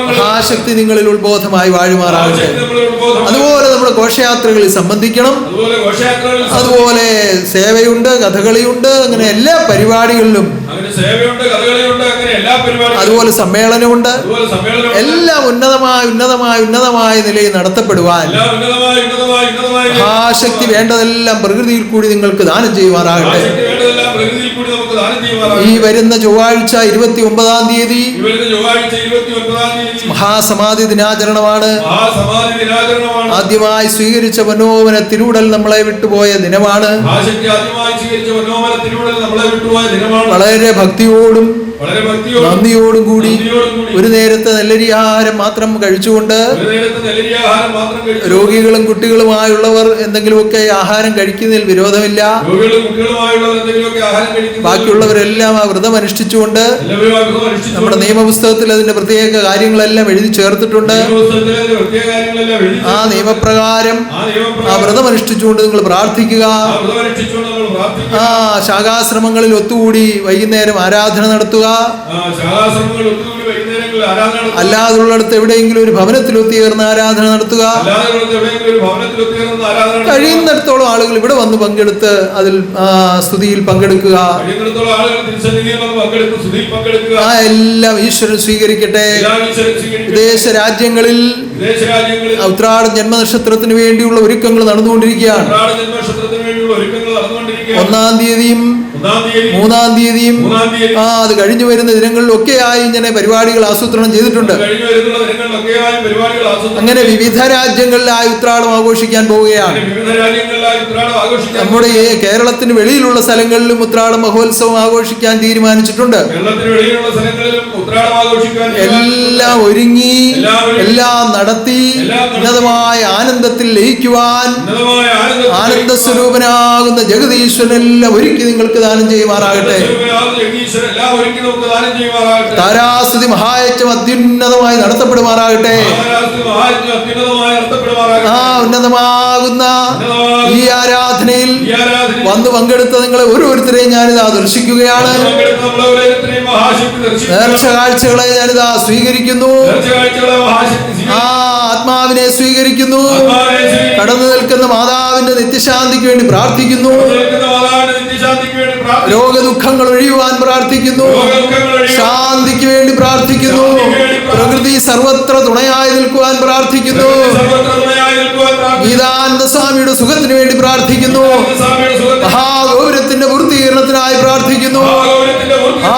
Speaker 3: മഹാശക്തി നിങ്ങളിൽ ഉത്ബോധമായി വാഴുമാറാകട്ടെ. അതുപോലെ നമ്മുടെ ഘോഷയാത്രകളിൽ സംബന്ധിക്കണം. അതുപോലെ സേവയുണ്ട്, കഥകളിയുണ്ട്, അങ്ങനെ എല്ലാ പരിപാടികളിലും, അതുപോലെ സമ്മേളനമുണ്ട്. എല്ലാം ഉന്നതമായ നിലയിൽ നടത്തപ്പെടുവാൻ മഹാശക്തി വേണ്ടതെല്ലാം പ്രകൃതിയിൽ കൂടി നിങ്ങൾക്ക് ദാനം ചെയ്യുമാറാകട്ടെ. ഈ വരുന്ന ചൊവ്വാഴ്ച 29-ാം തീയതി മഹാസമാധി ദിനാചരണമാണ്. ആദ്യമായി സ്വീകരിച്ച മനോമന തിരുവുടൽ നമ്മളെ വിട്ടുപോയ ദിനമാണ്. വളരെ ഭക്തിയോടും നന്ദിയോടും കൂടി ഒരു നേരത്തെ നെല്ലരിയാഹാരം മാത്രം കഴിച്ചുകൊണ്ട്, രോഗികളും കുട്ടികളുമായുള്ളവർ എന്തെങ്കിലുമൊക്കെ ആഹാരം കഴിക്കുന്നതിൽ വിരോധമില്ല. ബാക്കിയുള്ളവരെല്ലാം ആ വ്രതം അനുഷ്ഠിച്ചുകൊണ്ട് നമ്മുടെ നിയമപുസ്തകത്തിൽ അതിന്റെ പ്രത്യേക കാര്യങ്ങളെല്ലാം എഴുതി ചേർത്തിട്ടുണ്ട്. ആ നിയമപ്രകാരം ആ വ്രതം അനുഷ്ഠിച്ചുകൊണ്ട് നിങ്ങൾ പ്രാർത്ഥിക്കുക. ആ ശാഖാശ്രമങ്ങളിൽ ഒത്തുകൂടി വൈകുന്നേരം ആരാധന നടത്തുക. അല്ലാതുള്ളിടത്ത് എവിടെയെങ്കിലും ഒരു ഭവനത്തിൽ ഒത്തുചേർന്ന് ആരാധന നടത്തുക. കഴിയുന്നിടത്തോളം ആളുകൾ ഇവിടെ വന്ന് പങ്കെടുത്ത് അതിൽ സ്തുതിയിൽ പങ്കെടുക്കുക. ആ എല്ലാം ഈശ്വരൻ സ്വീകരിക്കട്ടെ. വിദേശ രാജ്യങ്ങളിൽ ഉത്രാട ജന്മനക്ഷത്രത്തിന് വേണ്ടിയുള്ള ഒരുക്കങ്ങൾ നടന്നുകൊണ്ടിരിക്കുകയാണ്. 1-ാം തീയതിയും 3-ാം തീയതിയും അത് കഴിഞ്ഞു വരുന്ന ദിനങ്ങളിലൊക്കെയായി ഇങ്ങനെ പരിപാടികൾ ആസൂത്രണം ചെയ്തിട്ടുണ്ട്. അങ്ങനെ വിവിധ രാജ്യങ്ങളിലായി ഉത്രാടം ആഘോഷിക്കാൻ പോവുകയാണ്. നമ്മുടെ ഈ കേരളത്തിന് വെളിയിലുള്ള സ്ഥലങ്ങളിലും ഉത്രാട മഹോത്സവം ആഘോഷിക്കാൻ തീരുമാനിച്ചിട്ടുണ്ട്. എല്ലാം ഒരുങ്ങി എല്ലാം നടത്തി ഉന്നതമായ ആനന്ദത്തിൽ ലയിക്കുവാൻ ആനന്ദ സ്വരൂപനാകുന്ന ജഗദീശ്വരനെല്ലാം ഒരുക്കി നിങ്ങൾക്ക് ദാനം ചെയ്യുമാറാകട്ടെ. താരാസ്തുതി മഹായജ്ഞം അത്യുന്നതമായി നടത്തപ്പെടുമാറാകട്ടെ. ഉന്നതമാകുന്ന ഈ ആരാധനയിൽ വന്ന് പങ്കെടുത്ത നിങ്ങളെ ഓരോരുത്തരെയും ഞാനിതാ ദർശിക്കുകയാണ്. നേർച്ച കാഴ്ചകളെ ഞാനിതാ സ്വീകരിക്കുന്നു. ആത്മാവിനെ സ്വീകരിക്കുന്നു. കടന്നു നിൽക്കുന്ന മാതാവിന്റെ നിത്യശാന്തിക്ക് വേണ്ടി പ്രാർത്ഥിക്കുന്നു. രോഗദുഃഖങ്ങൾ ഒഴിയുവാൻ പ്രാർത്ഥിക്കുന്നു. ശാന്തിക്ക് വേണ്ടി പ്രാർത്ഥിക്കുന്നു. പ്രകൃതി സർവത്ര തുണയായി നിൽക്കുവാൻ പ്രാർത്ഥിക്കുന്നു. ഗീതാനന്ദ സ്വാമിയുടെ സുഖത്തിന് വേണ്ടി പ്രാർത്ഥിക്കുന്നു. മഹാഗൗരവത്തിന്റെ പൂർത്തീകരണത്തിനായി പ്രാർത്ഥിക്കുന്നു.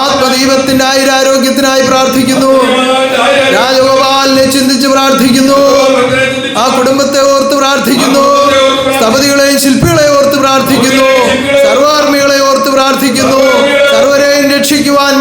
Speaker 3: ആത്മദീപത്തിന്റെ ആയുരാരോഗ്യത്തിനായി പ്രാർത്ഥിക്കുന്നു. രാജഗോപാലിനെ ചിന്തിച്ച് പ്രാർത്ഥിക്കുന്നു. ആ കുടുംബത്തെ ഓർത്ത് പ്രാർത്ഥിക്കുന്നു. സ്ഥപതികളെയും ശില്പികളെ ഓർത്ത് പ്രാർത്ഥിക്കുന്നു. സർവാർമികളെ ഓർത്ത് പ്രാർത്ഥിക്കുന്നു. സർവരെയും രക്ഷിക്കുവാൻ